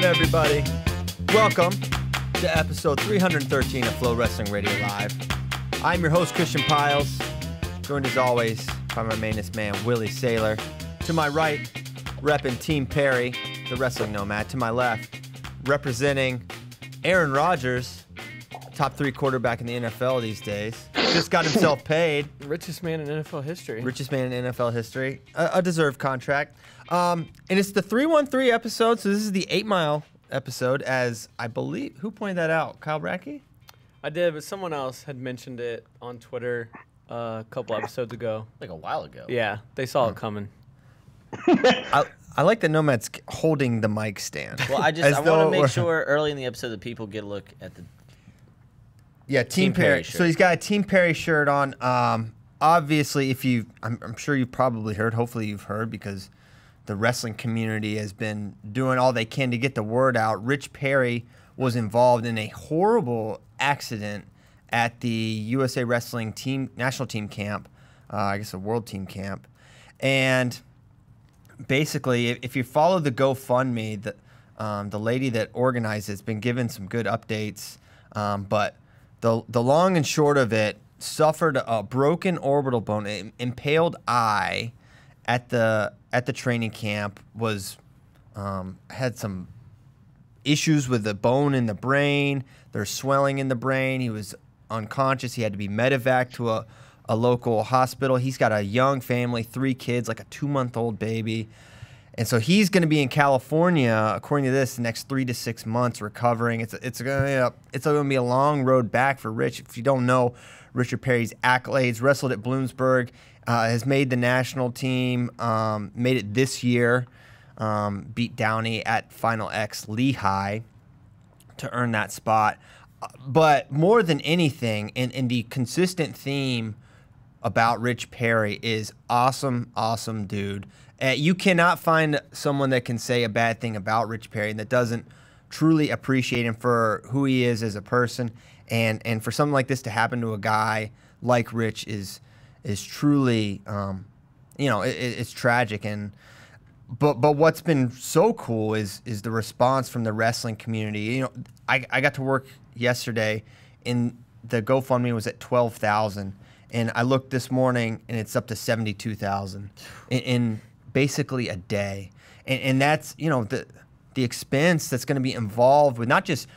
everybody? Welcome to episode 313 of FloWrestling Radio Live. I'm your host, Christian Piles, joined as always by my mainest man, Willie Saylor. To my right, repping Team Perry, the wrestling nomad. To my left, representing Aaron Rodgers, top 3 quarterback in the NFL these days. Just got himself paid. Richest man in NFL history. Richest man in NFL history. A deserved contract. And it's the 313 episode, so this is the 8 Mile episode, as I believe, who pointed that out? Kyle Brackey? I did, but someone else had mentioned it on Twitter a couple episodes ago. Like a while ago. Yeah, they saw it coming. I like that Nomad's holding the mic stand. Well, I want to make sure early in the episode that people get a look at the Team Perry shirt. So he's got a Team Perry shirt on. Obviously, if you, I'm sure you've probably heard, hopefully you've heard, because the wrestling community has been doing all they can to get the word out. Rich Perry was involved in a horrible accident at the USA Wrestling team, national team camp, I guess a world team camp. And basically, if you follow the GoFundMe, the lady that organized it's been given some good updates, but the long and short of it, suffered a broken orbital bone, impaled eye at the training camp, was had some issues with the bone in the brain. There's swelling in the brain. He was unconscious. He had to be medevaced to a local hospital. He's got a young family, 3 kids, like a 2-month-old baby. And so he's going to be in California, according to this, the next 3 to 6 months recovering. It's going to be a long road back for Rich. If you don't know, Richard Perry's accolades, wrestled at Bloomsburg, has made the national team, made it this year, beat Downey at Final X Lehigh to earn that spot. But more than anything, and the consistent theme about Rich Perry is awesome, awesome dude. You cannot find someone that can say a bad thing about Rich Perry and that doesn't truly appreciate him for who he is as a person. And for something like this to happen to a guy like Rich is truly, it's tragic. But what's been so cool is the response from the wrestling community. You know, I got to work yesterday, and the GoFundMe was at 12,000, and I looked this morning, and it's up to 72,000 in basically a day. And that's, the expense that's going to be involved with not just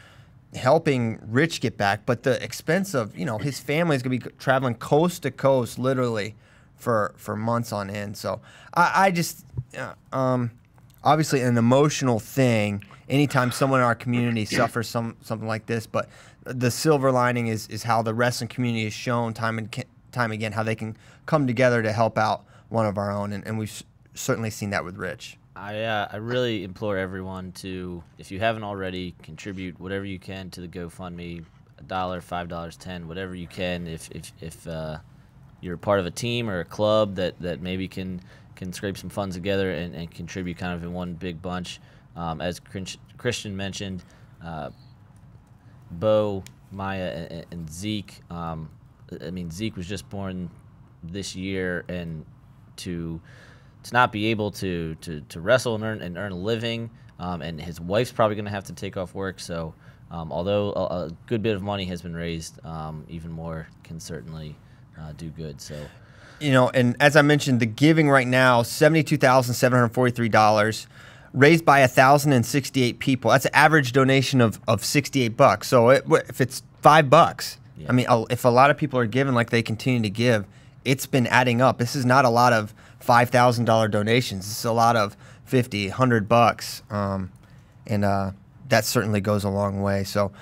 helping Rich get back, but the expense of, his family is going to be traveling coast to coast, literally, for months on end. So I just, obviously an emotional thing anytime someone in our community suffers something like this, but the silver lining is how the wrestling community has shown time and time again how they can come together to help out one of our own, and we've certainly seen that with Rich. I really implore everyone to, if you haven't already, contribute whatever you can to the GoFundMe, $1, $5, $10, whatever you can. If you're part of a team or a club that maybe can scrape some funds together and contribute kind of in one big bunch. As Christian mentioned, Bo, Maya, and Zeke. Zeke was just born this year, and to not be able to wrestle and earn a living, and his wife's probably going to have to take off work. So, although a good bit of money has been raised, even more can certainly do good. So, and as I mentioned, the giving right now, $72,743, raised by 1,068 people. That's an average donation of $68. So if it's $5, yeah. If a lot of people are giving like they continue to give, it's been adding up. This is not a lot of $5,000 donations. This is a lot of $50, $100, and that certainly goes a long way. So,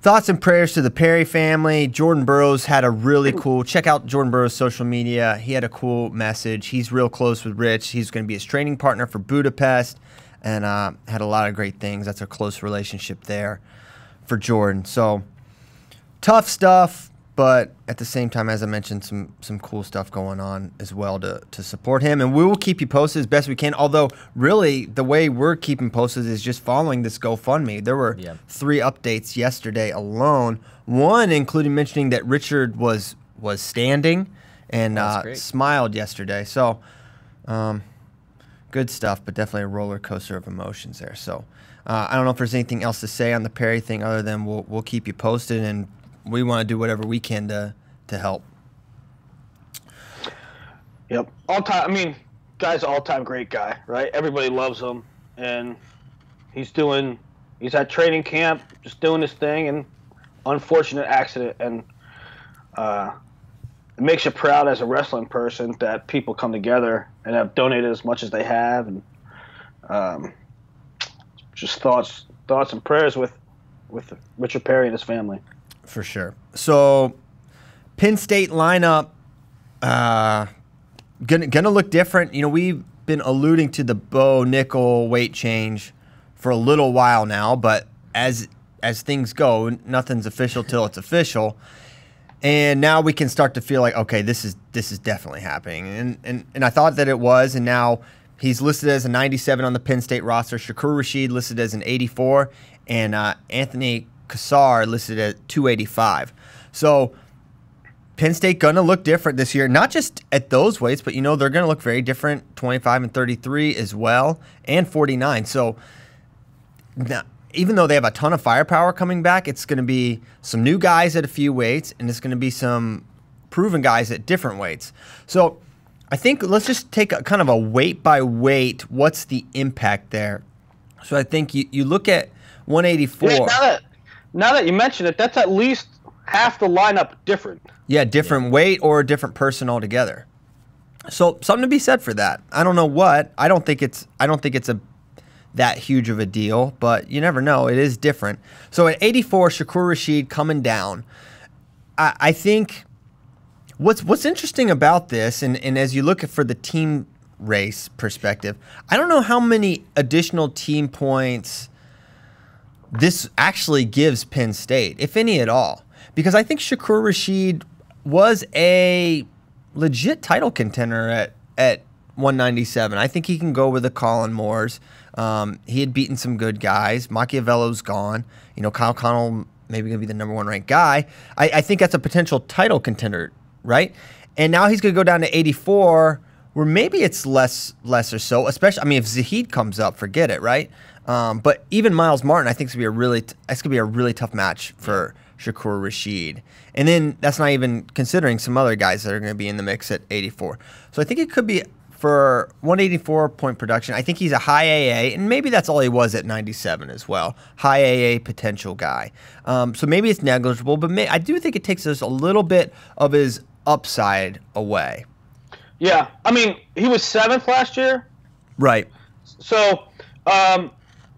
thoughts and prayers to the Perry family. Jordan Burroughs had a really cool. Check out Jordan Burroughs' social media. He had a cool message. He's real close with Rich. He's going to be his training partner for Budapest, and had a lot of great things. That's a close relationship there for Jordan. So, tough stuff. But at the same time, as I mentioned, some cool stuff going on as well to support him. And we will keep you posted as best we can. Although, really, the way we're keeping posted is just following this GoFundMe. There were 3 updates yesterday alone. One including mentioning that Richard was standing and smiled yesterday. So, good stuff, but definitely a roller coaster of emotions there. So, I don't know if there's anything else to say on the Perry thing other than we'll keep you posted, and we want to do whatever we can to help. Yep. All time. I mean, guy's an all-time great guy, right? Everybody loves him, and he's at training camp, just doing his thing, and unfortunate accident, and it makes you proud as a wrestling person that people come together and have donated as much as they have, and just thoughts and prayers with Richard Perry and his family. For sure. So, Penn State lineup gonna look different. You know, we've been alluding to the Bo Nickal weight change for a little while now, but as things go, nothing's official till it's official. And now we can start to feel like, okay, this is definitely happening. And I thought that it was, and now he's listed as a 97 on the Penn State roster. Shakur Rasheed listed as an 84, and Anthony Cassar listed at 285. So Penn State gonna look different this year, not just at those weights, but they're gonna look very different, 25 and 33 as well, and 49. So now, even though they have a ton of firepower coming back, it's going to be some new guys at a few weights, and it's going to be some proven guys at different weights. So I think let's just take a kind of a weight by weight. What's the impact there? So I think you look at 184. Yeah, now that you mention it, that's at least half the lineup different. Yeah, different weight or a different person altogether. So something to be said for that. I don't know what. I don't think it's that huge of a deal, but you never know. It is different. So at 84, Shakur Rasheed coming down. I think what's interesting about this, and as you look for the team race perspective, I don't know how many additional team points this actually gives Penn State, if any at all. Because I think Shakur Rasheed was a legit title contender at 197. I think he can go with the Colin Moores. He had beaten some good guys. Machiavello's gone. Kyle Connell maybe going to be the number 1 ranked guy. I think that's a potential title contender, right? And now he's going to go down to 84, where maybe it's less or so. Especially, if Zahid comes up, forget it, right? But even Miles Martin, I think, is going to be a really tough match for Shakur Rasheed. And then that's not even considering some other guys that are going to be in the mix at 84. So I think it could be, for 184 point production, I think he's a high AA, and maybe that's all he was at 97 as well. High AA potential guy. So maybe it's negligible, but I do think it takes us a little bit of his upside away. Yeah, he was 7th last year. Right. So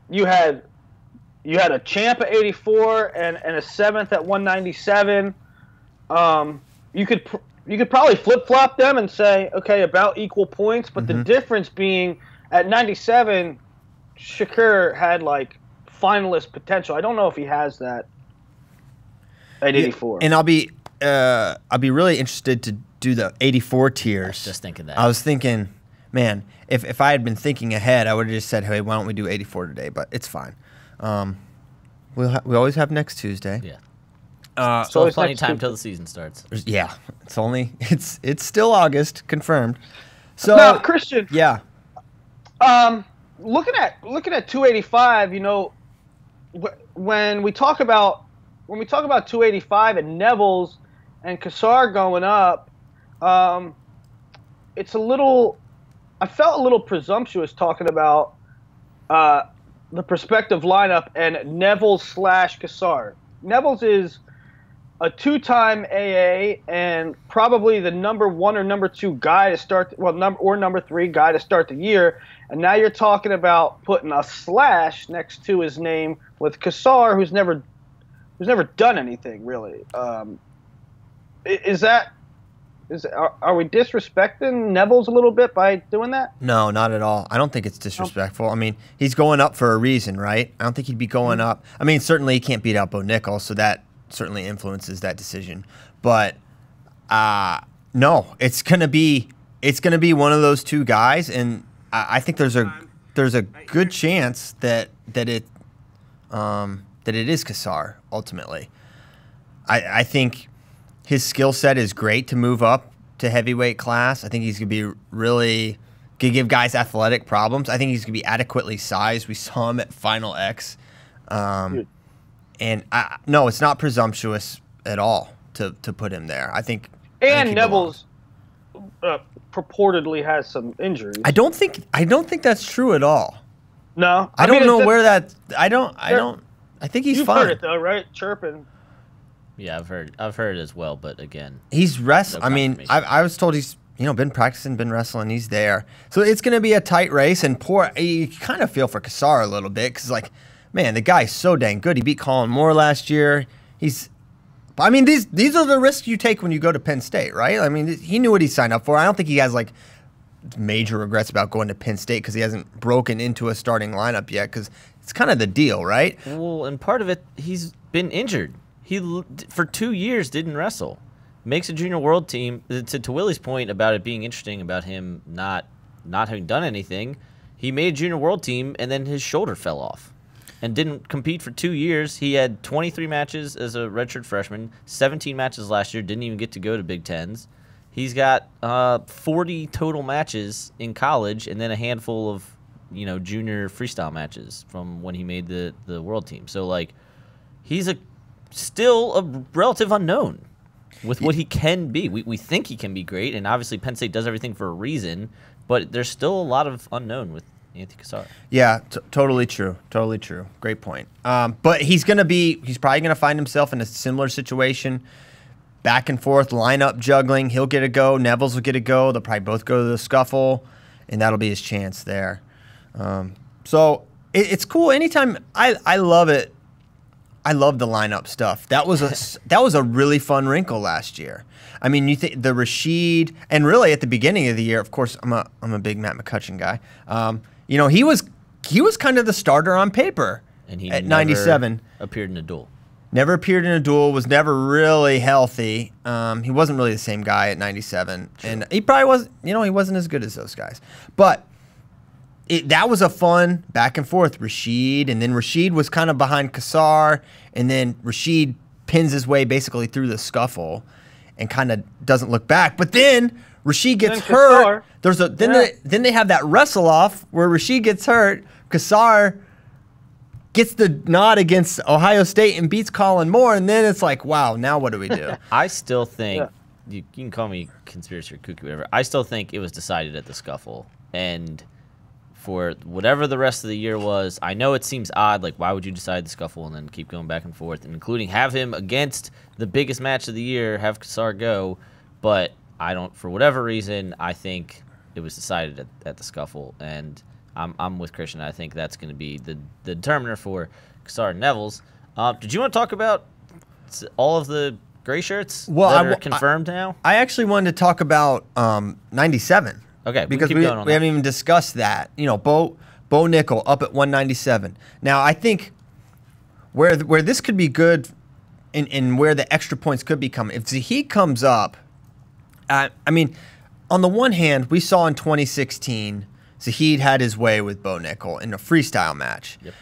you had a champ at 84 and a 7th at 197. You could probably flip-flop them and say, okay, about equal points, but the difference being at 97, Shakur had finalist potential. I don't know if he has that at 84. And I'll be really interested to do the 84 tiers. I was just thinking that. I was thinking, man, if I had been thinking ahead, I would have just said, hey, why don't we do 84 today? But it's fine. We always have next Tuesday. Yeah. So it's plenty of time till the season starts. Yeah, it's still August, confirmed. So now, Christian. Yeah. Looking at 285, when we talk about 285 and Neville's and Cassar going up, it's a little. I felt a little presumptuous talking about the prospective lineup and Neville/Cassar. Neville's is a 2-time AA and probably the number 1 or number 2 guy to start, number 3 guy to start the year. And now you're talking about putting a slash next to his name with Cassar, who's never done anything really. Are we disrespecting Neville's a little bit by doing that? No, not at all. I don't think it's disrespectful. He's going up for a reason, right? I don't think he'd be going up. Certainly he can't beat out Bo Nickal, so that certainly influences that decision. But no, it's gonna be one of those 2 guys, and I think there's a good chance that it is Cassar ultimately. I think his skill set is great to move up to heavyweight class. I think he's gonna be really Could give guys athletic problems. I think he's going to be adequately sized. We saw him at Final X. And no, it's not presumptuous at all to put him there. I think Neville's purportedly has some injuries. I don't think that's true at all. No, I don't know where that. I think he's fine. You've heard it though, right? Chirping. Yeah, I've heard it as well, but again, he's wrestling. No I mean, I was told he's been practicing, been wrestling. He's there, so it's going to be a tight race. And you kind of feel for Cassar a little bit because, like, man, the guy's so dang good. He beat Colin Moore last year. These are the risks you take when you go to Penn State, right? I mean, he knew what he signed up for. I don't think he has like major regrets about going to Penn State because he hasn't broken into a starting lineup yet. Because it's kind of the deal, right? Well, and part of it, he's been injured. He for 2 years didn't wrestle. Makes a junior world team. To Willie's point about it being interesting about him not having done anything, he made a junior world team and then his shoulder fell off and didn't compete for 2 years. He had 23 matches as a redshirt freshman, 17 matches last year, didn't even get to go to Big Tens. He's got 40 total matches in college and then a handful of junior freestyle matches from when he made the world team. So like he's still a relative unknown with what he can be. We think he can be great, and obviously Penn State does everything for a reason, but there's still a lot of unknown with Anthony Cassar. Yeah, totally true. Totally true. Great point. But he's probably going to find himself in a similar situation, back and forth, lineup juggling. He'll get a go. Neville's will get a go. They'll probably both go to the scuffle, and that'll be his chance there. So it's cool. Anytime I love it. I love the lineup stuff. That was a really fun wrinkle last year. I mean, you think the Rashid, and really at the beginning of the year, of course, I'm a big Matt McCutcheon guy. He was kind of the starter on paper, and he at 97 appeared in a duel. Never appeared in a duel. Was never really healthy. He wasn't really the same guy at 97, sure. And he probably was. He wasn't as good as those guys, but. That was a fun back and forth, Rashid, and then Rashid was kind of behind Cassar, and then Rashid pins his way basically through the scuffle and kind of doesn't look back. But then Rashid gets hurt. Then they have that wrestle off where Rashid gets hurt. Cassar gets the nod against Ohio State and beats Colin Moore, and then it's like, wow, now what do we do? I still think you can call me conspiracy or kooky, whatever. I still think it was decided at the scuffle, and for whatever the rest of the year was, I know it seems odd, like why would you decide the scuffle and then keep going back and forth, and including have him against the biggest match of the year, have Cassar go, but I don't, for whatever reason, I think it was decided at the scuffle, and I'm with Christian. I think that's going to be the determiner for Cassar and Neville's. Did you want to talk about all of the gray shirts that are confirmed now? I actually wanted to talk about 97. Okay, because we haven't even discussed that. Bo Nickal up at 197. Now, I think where this could be good and where the extra points could be coming, if Zahid comes up, I mean, on the one hand, we saw in 2016, Zahid had his way with Bo Nickal in a freestyle match. Yep.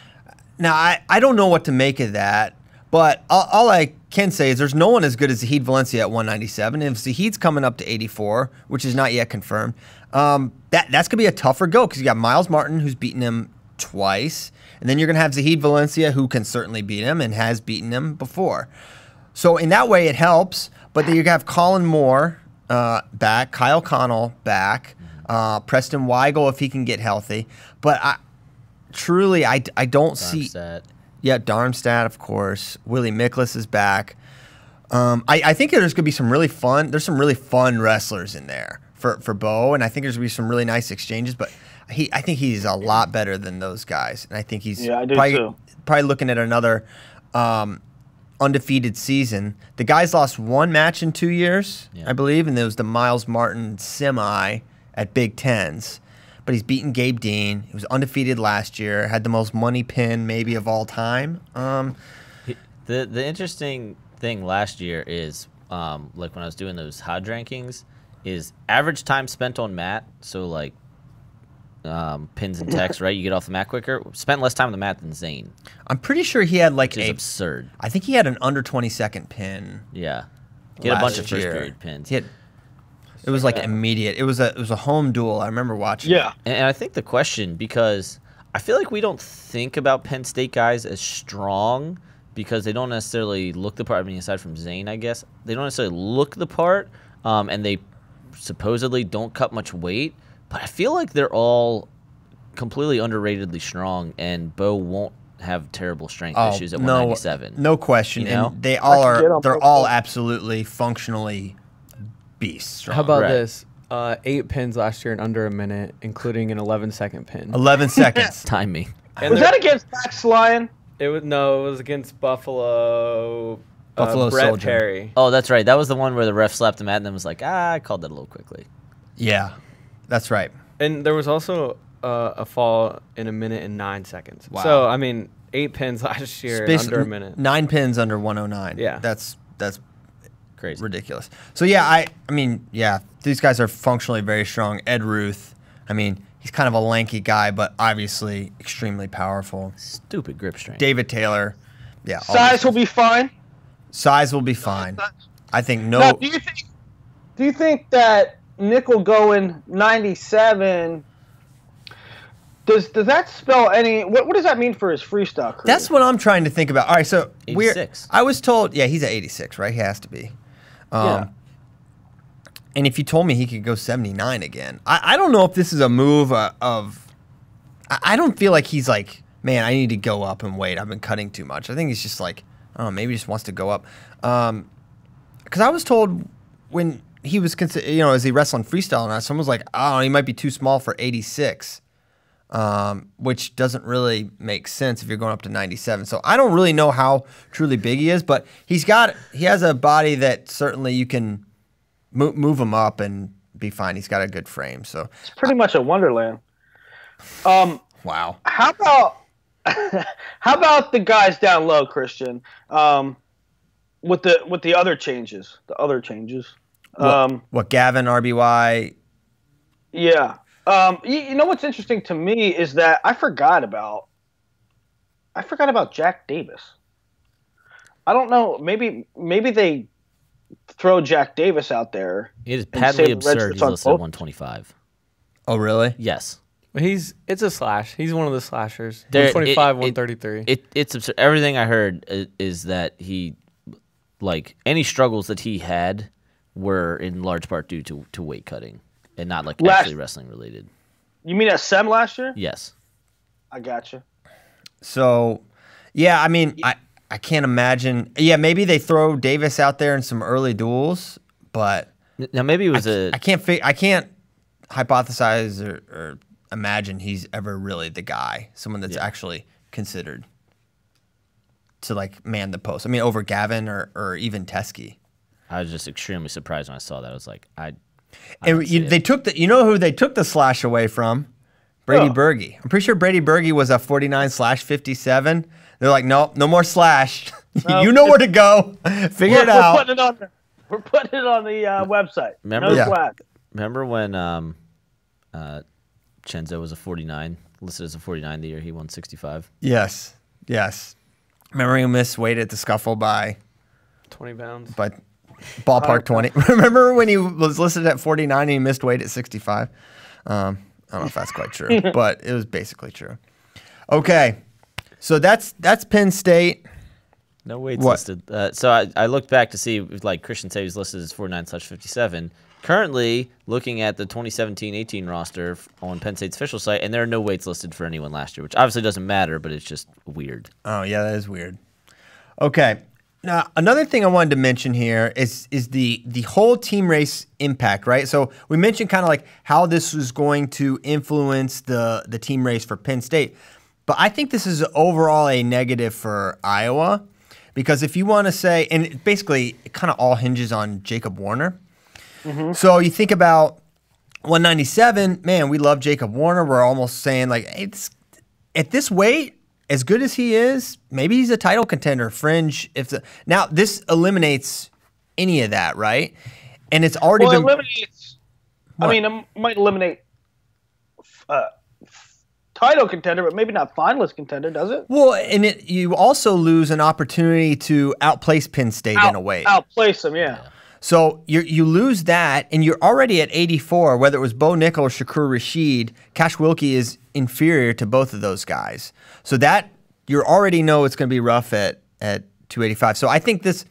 Now, I don't know what to make of that, but all I can say is there's no one as good as Zahid Valencia at 197. And if Zahid's coming up to 84, which is not yet confirmed, that's going to be a tougher go because you got Miles Martin, who's beaten him twice, and then you're going to have Zahid Valencia, who can certainly beat him and has beaten him before. So in that way, it helps. But then you have Colin Moore back, Kyle Connell back, Preston Weigel if he can get healthy. But I don't see. Yeah, Darmstadt, of course. Willie Miklas is back. I think there's going to be some really fun. There's some really fun wrestlers in there for Bo, and I think there's going to be some really nice exchanges. But I think he's a lot better than those guys, and I think he's probably looking at another undefeated season. The guy's lost one match in 2 years, I believe, and it was the Miles Martin semi at Big Tens. But he's beaten Gabe Dean. He was undefeated last year. Had the most money pin maybe of all time. The interesting thing last year is, like when I was doing those HOD rankings, is average time spent on mat. So like pins and techs, right? You get off the mat quicker. Spent less time on the mat than Zane. I'm pretty sure he had like absurd. I think he had an under 20-second pin. Yeah, he had a bunch of first period pins. It was like immediate. It was a home duel. I remember watching. Yeah. And I think the question, because I feel like we don't think about Penn State guys as strong because they don't necessarily look the part. I mean, aside from Zane, I guess, they don't necessarily look the part, and they supposedly don't cut much weight. But I feel like they're all completely underratedly strong, and Bo won't have terrible strength issues at 197. No question. You know? And they all are. They're all absolutely functionally beasts. Strong. How about Right. this? 8 pins last year in under a minute, including an 11-second pin. 11 seconds. Time me. And Was that against Max Lyon? It was against Buffalo. Buffalo Brett Soldier. Perry. Oh, that's right. That was the one where the ref slapped him at and then was like, I called that a little quickly. Yeah, that's right. And there was also a fall in a minute and 9 seconds. Wow. So, I mean, 8 pins last year in under a minute. 9 pins under 109. Yeah. That's Crazy. ridiculous. So yeah, I mean, yeah, these guys are functionally very strong. Ed Ruth, I mean, he's kind of a lanky guy, but obviously extremely powerful. Stupid grip strength. David Taylor, yeah. all Size these will guys. be fine. Size will be fine. I think Now, do you think that Nickal going 97? Does that spell any? What does that mean for his freestyle career? That's what I'm trying to think about. All right, so 86. I was told, yeah, he's at 86, right? He has to be. Yeah. And if you told me he could go 79 again, I don't know if this is a move of. I don't feel like he's like, man, I need to go up and wait. I've been cutting too much. I think he's just like, I don't know, maybe he just wants to go up. Because I was told when he was, is he wrestling freestyle or not? Someone was like, oh, he might be too small for 86. Which doesn't really make sense if you're going up to 97. So I don't really know how truly big he is, but he has a body that certainly you can move him up and be fine. He's got a good frame. So It's pretty much a wonderland. wow. How about how about the guys down low, Christian? With the other changes, What Gavin, RBY? Yeah. You know what's interesting to me is that I forgot about Jack Davis. I don't know. Maybe they throw Jack Davis out there. It is and patently save the absurd Redshirts he's on listed at both. 125. Oh, really? Yes. But it's a slash. He's one of the slashers. There- 125, 133. It's absurd. Everything I heard is that he, like, any struggles that he had were in large part due to weight cutting and not like actually wrestling related. You mean at SEM last year? Yes. I gotcha. So, yeah, I mean, I can't imagine. Yeah, maybe they throw Davis out there in some early duels, but Now maybe it was I can't hypothesize or imagine he's ever really the guy, someone that's actually considered to like man the post. I mean, over Gavin or even Teskey. I was just extremely surprised when I saw that. I was like, They took the. You know who they took the slash away from? Brady Berge. I'm pretty sure Brady Berge was a 49/57. They're like, nope, no more slash. You know where to go. Figure it out. We're putting it on there. We're putting it on the website. Remember- No Yeah. swag. remember when Chenzo was a 49, listed as a 49 the year he won 65? Yes. Remember he missed weight at the scuffle by 20 pounds. ballpark 20. Remember when he was listed at 49 and he missed weight at 65? I don't know if that's quite true, but it was basically true. Okay, so that's Penn State. No weights What? listed. So I looked back to see, if, like Christian said, he was listed as 49/57. Currently, looking at the 2017-18 roster on Penn State's official site, and there are no weights listed for anyone last year, which obviously doesn't matter, but it's just weird. Oh, yeah, that is weird. Okay. Now, another thing I wanted to mention here is the whole team race impact, right? So we mentioned kind of like how this was going to influence the team race for Penn State. But I think this is overall a negative for Iowa because if you want to say, and it basically it kind of all hinges on Jacob Warner. Mm-hmm. So you think about 197, man, we love Jacob Warner. We're almost saying like, it's at this weight, as good as he is, maybe he's a title contender, fringe. Now this eliminates any of that, right? And it's already been eliminates. What? I mean, it might eliminate title contender, but maybe not finalist contender, does it? well, and you also lose an opportunity to outplace Penn State in a way. Outplace them, yeah. So you lose that, and you're already at 84. Whether it was Bo Nickal or Shakur Rashid, Cash Wilkie is inferior to both of those guys. So that you already know it's going to be rough at 285. So I think this,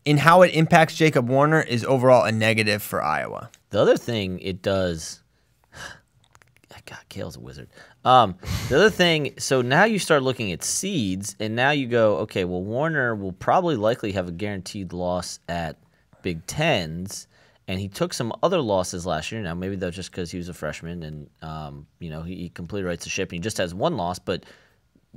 in how it impacts Jacob Warner, is overall a negative for Iowa. The other thing it does, God, Kale's a wizard. The other thing, so now you start looking at seeds, and now you go, okay, well, Warner will probably likely have a guaranteed loss at Big Tens, and he took some other losses last year. Now, maybe that's just because he was a freshman, and he completely rights the ship, and he just has one loss. But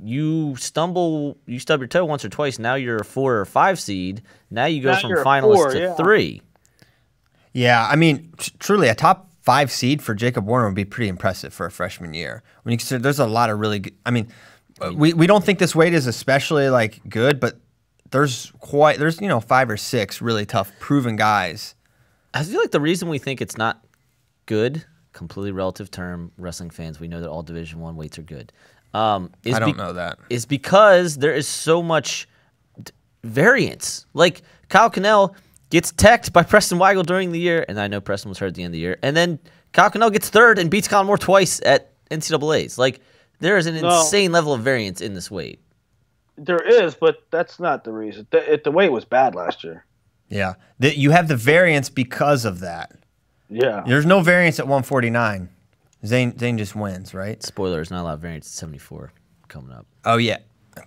you stub your toe once or twice. Now you're a 4 or 5 seed. Now you go from finalist to 3. Yeah, I mean, truly, a top 5 seed for Jacob Warner would be pretty impressive for a freshman year. When you consider there's a lot of really good, we don't think this weight is especially like good, but there's 5 or 6 really tough proven guys. I feel like the reason we think it's not good, completely relative term, wrestling fans, we know that all Division I weights are good. I don't know that. Is because there is so much variance. Like Kyle Cannell gets teched by Preston Weigel during the year, and I know Preston was hurt at the end of the year, and then Kyle Cannell gets 3rd and beats Colin Moore twice at NCAAs. Like, there is an insane level of variance in this weight. There is, but that's not the reason. The weight was bad last year. Yeah. You have the variance because of that. Yeah. There's no variance at 149. Zane just wins, right? Spoiler, there's not a lot of variance at 74 coming up. Oh, yeah.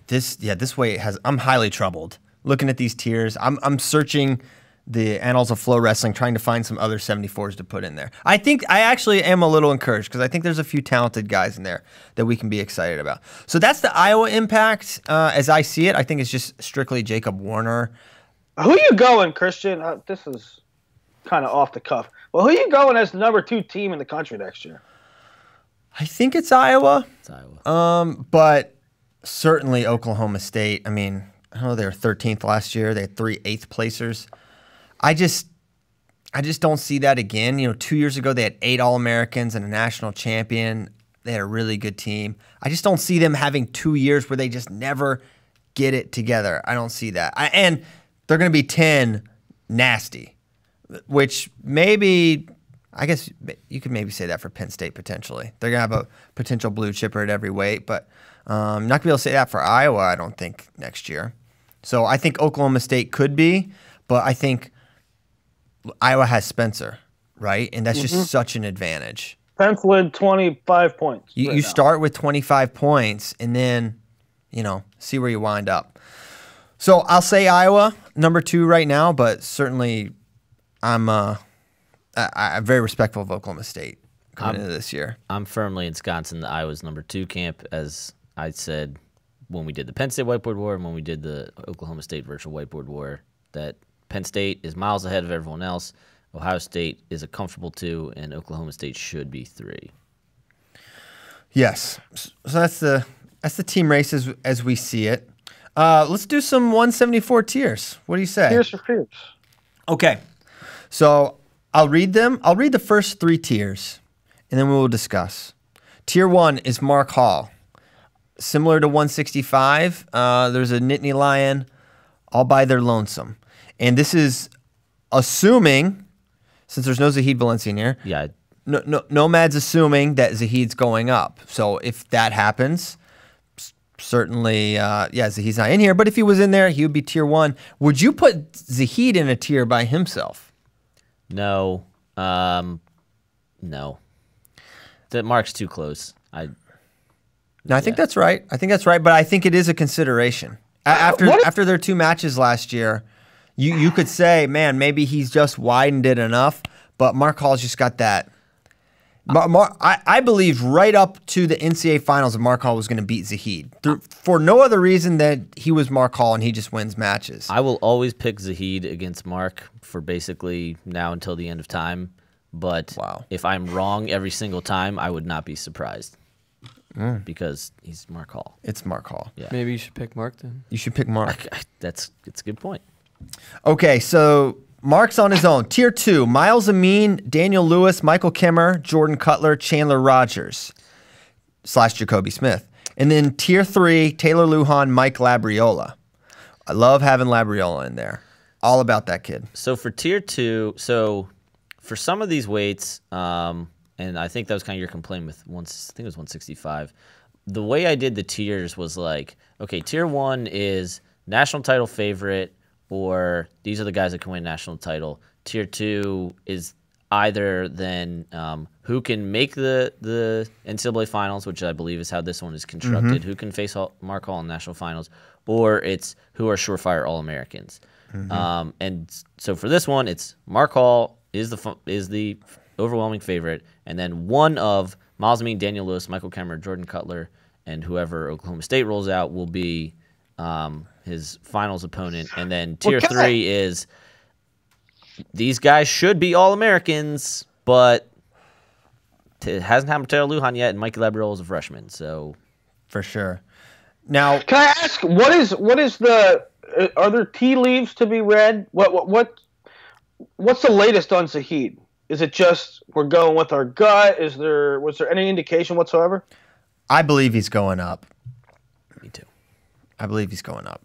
This weight has – I'm highly troubled. Looking at these tiers, I'm searching – the annals of FloWrestling, trying to find some other 74s to put in there. I think I actually am a little encouraged because I think there's a few talented guys in there that we can be excited about. So that's the Iowa impact as I see it. I think it's just strictly Jacob Warner. Who you going, Christian? This is kind of off the cuff. Well, who you going as the number 2 team in the country next year? I think it's Iowa. It's Iowa. But certainly Oklahoma State. I mean, I know they were 13th last year. They had 3 8th placers. I just don't see that again. 2 years ago they had 8 All-Americans and a national champion. They had a really good team. I just don't see them having 2 years where they just never get it together. I don't see that. And they're going to be 10 nasty, which maybe I guess you could maybe say that for Penn State potentially. They're going to have a potential blue chipper at every weight, but not going to be able to say that for Iowa, I don't think, next year. So I think Oklahoma State could be, but I think Iowa has Spencer, right? And that's just such an advantage. Penciled 25 points. You start with 25 points and then, see where you wind up. So I'll say Iowa, number 2 right now, but certainly I'm very respectful of Oklahoma State coming into this year. I'm firmly ensconced in the Iowa's number 2 camp, as I said when we did the Penn State Whiteboard War and when we did the Oklahoma State Virtual Whiteboard War, that Penn State is miles ahead of everyone else. Ohio State is a comfortable 2, and Oklahoma State should be 3. Yes. So that's the team race as we see it. Let's do some 174 tiers. What do you say? Tiers for fears. Okay. So I'll read them. I'll read the first 3 tiers, and then we will discuss. Tier 1 is Mark Hall. Similar to 165, there's a Nittany Lion all by their lonesome. And this is assuming, since there's no Zahid Valencia in here, Nomad's assuming that Zahid's going up. So if that happens, certainly, Zahid's not in here. But if he was in there, he would be tier 1. Would you put Zahid in a tier by himself? No. No. That Mark's too close. I think that's right. But I think it is a consideration. After their 2 matches last year, you could say, man, maybe he's just widened it enough, but Mark Hall's just got that. I believed right up to the NCAA finals that Mark Hall was going to beat Zahid for no other reason than he was Mark Hall and he just wins matches. I will always pick Zahid against Mark for basically now until the end of time, but if I'm wrong every single time, I would not be surprised. Because he's Mark Hall. It's Mark Hall. Yeah. Maybe you should pick Mark then. You should pick Mark. It's a good point. Okay, so Mark's on his own. Tier 2, Miles Amin, Daniel Lewis, Michael Kimmer, Jordan Cutler, Chandler Rogers / Jacoby Smith. And then Tier 3, Taylor Lujan, Mike Labriola. I love having Labriola in there. All about that kid. So for tier 2, so for some of these weights, and I think that was kind of your complaint with I think it was 165. The way I did the tiers was like, okay, tier 1 is national title favorite, or these are the guys that can win national title. Tier 2 is either then who can make the NCAA finals, which I believe is how this one is constructed, who can face Mark Hall in national finals, or it's who are surefire All-Americans. And so for this one, it's Mark Hall is the overwhelming favorite, and then one of Miles Amin, Daniel Lewis, Michael Kemmer, Jordan Cutler, and whoever Oklahoma State rolls out will be his finals opponent. And then tier 3 is these guys should be All-Americans, but it hasn't happened to Taylor Lujan yet, and Mikey Labriola is a freshman. So for sure. Now, can I ask what is the are there tea leaves to be read? What's the latest on Zahid? Is it just we're going with our gut? Was there any indication whatsoever? I believe he's going up. Me too. I believe he's going up.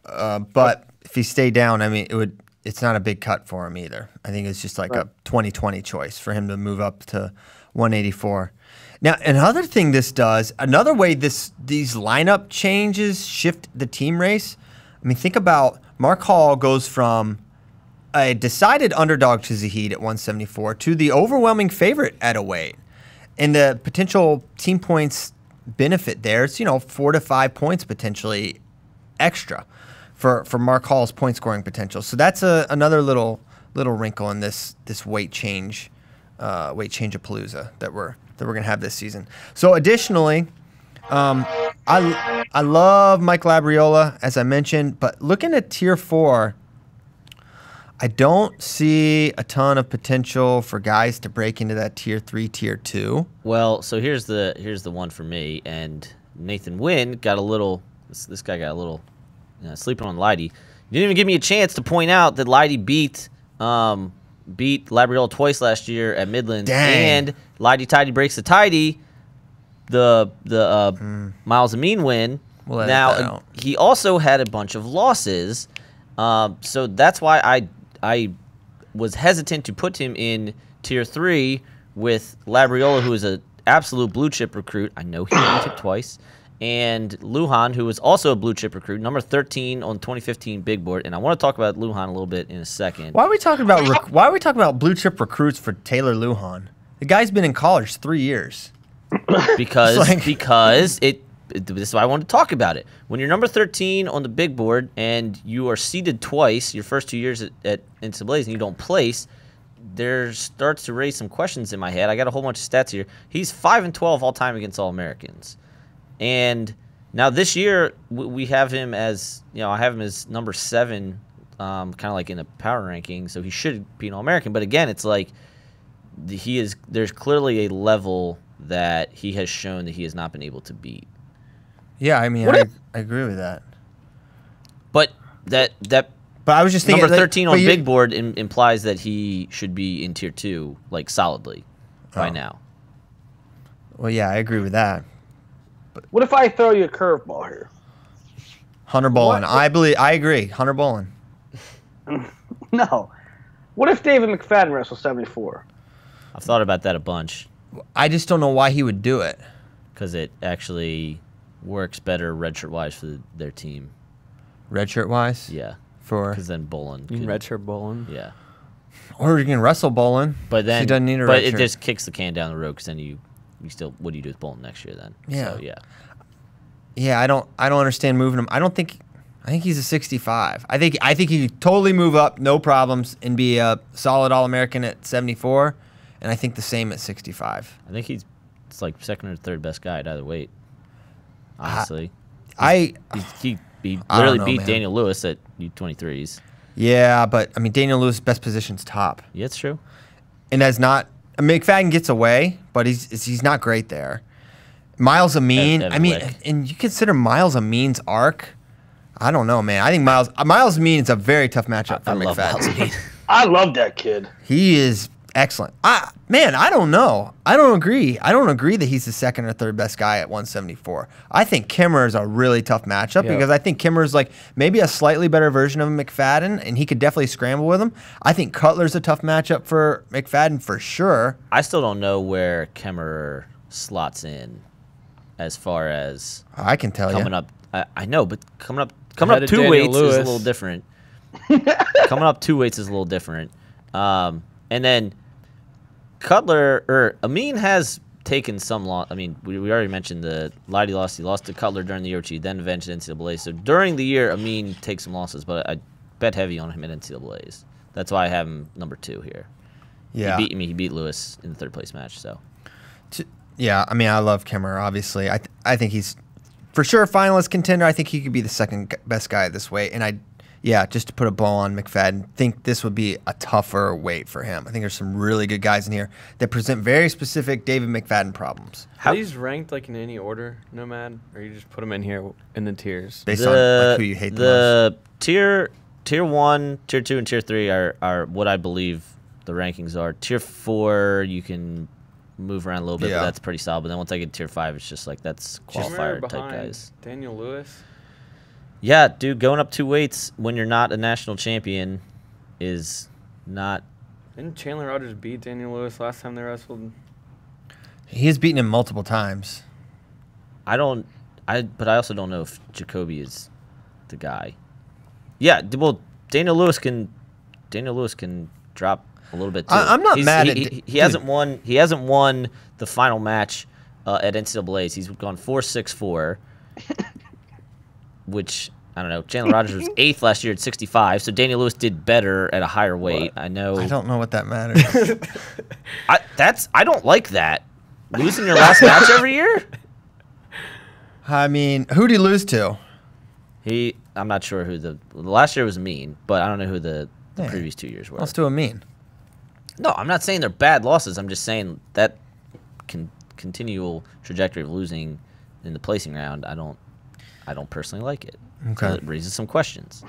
But if he stayed down, I mean, it's not a big cut for him either. I think it's just like a 2020 choice for him to move up to 184. Now, another thing this does, another way these lineup changes shift the team race. I mean, think about Mark Hall goes from a decided underdog to Zahid at 174 to the overwhelming favorite at a weight. And the potential team points benefit there is, 4 to 5 points potentially extra for Mark Hall's point scoring potential. So that's another little wrinkle in this weight change of Palooza that we're gonna have this season. So additionally, I love Mike Labriola, as I mentioned, but looking at tier 4, I don't see a ton of potential for guys to break into that tier 3, tier 2. Well, so here's the one for me, and Nathan Wynn got a little. This guy got a little sleeping on Leidy. You didn't even give me a chance to point out that Leidy beat Labriola twice last year at Midlands, and Leidy Tidy breaks the tidy. The Miles Amin win. We'll now he also had a bunch of losses, so that's why I was hesitant to put him in tier 3 with Labriola, who is an absolute blue chip recruit. I know he beat him twice, and Lujan, who is also a blue chip recruit, number 13 on 2015 Big Board. And I want to talk about Lujan a little bit in a second. Why are we talking about blue chip recruits for Taylor Lujan? The guy's been in college 3 years. Because this is why I wanted to talk about it. When you're number 13 on the big board and you are seeded twice your first 2 years at NCAAs and you don't place, there starts to raise some questions in my head. I got a whole bunch of stats here. He's 5-12 all time against All-Americans, and now this year we have him as I have him as number 7, kind of like in the power ranking. So he should be an All-American. But again, it's like there's clearly a level that he has shown that he has not been able to beat. Yeah, I mean, I agree with that. But but I was just thinking number 13 on big board implies that he should be in tier 2 like solidly by now. Well, yeah, I agree with that. But what if I throw you a curveball here? Hunter Bolin. I agree. Hunter Bolin. No. What if David McFadden wrestles 74? I've thought about that a bunch. I just don't know why he would do it. Because it actually works better redshirt-wise for their team. Redshirt-wise? Yeah. Because then Bolin. You can redshirt Bolin. Yeah. Or you can wrestle Bolin. But then he doesn't need a but redshirt. It just kicks the can down the road because then you still, what do you do with Bolin next year then? Yeah. So, yeah. Yeah, I don't understand moving him. I think he's a 65. I think he could totally move up, no problems, and be a solid All-American at 74. And I think the same at 65. I think it's like second or third best guy at either weight. Honestly, he literally beat Daniel Lewis at U23s. Yeah, but I mean Daniel Lewis' best position's top. Yeah, it's true. And that's not. McFadden gets away, but he's not great there. Miles Amin. And you consider Miles Amin's arc. I don't know, man. I think Miles Amin is a very tough matchup for McFadden. I love that kid. He is excellent. Man, I don't know. I don't agree. I don't agree that he's the second or third best guy at 174. I think Kimmer is a really tough matchup because I think Kimmer's like maybe a slightly better version of McFadden, and he could definitely scramble with him. I think Cutler's a tough matchup for McFadden for sure. I still don't know where Kimmer slots in as far as I can tell coming you. up. I know, but coming up Ahead of 2 Daniel weights is Lewis. a little different. Coming up 2 weights is a little different. And then Cutler or Amin has taken some loss. I mean, we already mentioned the Lighty lost. He lost to Cutler during the year, which he then avenged NCAA. So during the year, Amin takes some losses, but I bet heavy on him at NCAAs. That's why I have him number 2 here. Yeah. He beat me. He beat Lewis in the 3rd place match. So Yeah, I mean, I love Kimmer, obviously. I think he's for sure a finalist contender. I think he could be the second best guy this weight. And just to put a bow on McFadden, think this would be a tougher weight for him. I think there's some really good guys in here that present very specific David McFadden problems. How these ranked like in any order, Nomad, or you just put them in here in the tiers? Based on like, who you hate the most. Tier 1, Tier 2, and Tier 3 are what I believe the rankings are. Tier 4, you can move around a little bit, but that's pretty solid. But then once I get Tier 5, it's just like that's qualifier type guys. Daniel Lewis. Yeah, dude, going up 2 weights when you're not a national champion is not. Didn't Chandler Rogers beat Daniel Lewis last time they wrestled? He has beaten him multiple times. But I also don't know if Jacoby is the guy. Yeah, well, Daniel Lewis can drop a little bit too. I'm not mad at he hasn't won. He hasn't won the final match at NCAA's. He's gone 4-6-4, which I don't know. Chandler Rogers was 8th last year at 65, so Daniel Lewis did better at a higher weight. I know. I don't know what that matters. I don't like that. Losing your last match every year. I mean, who'd he lose to? I'm not sure who the last year was mean, but I don't know who the previous 2 years were. Let's do a mean. No, I'm not saying they're bad losses. I'm just saying that continual trajectory of losing in the placing round, I don't personally like it. Okay. So it raises some questions.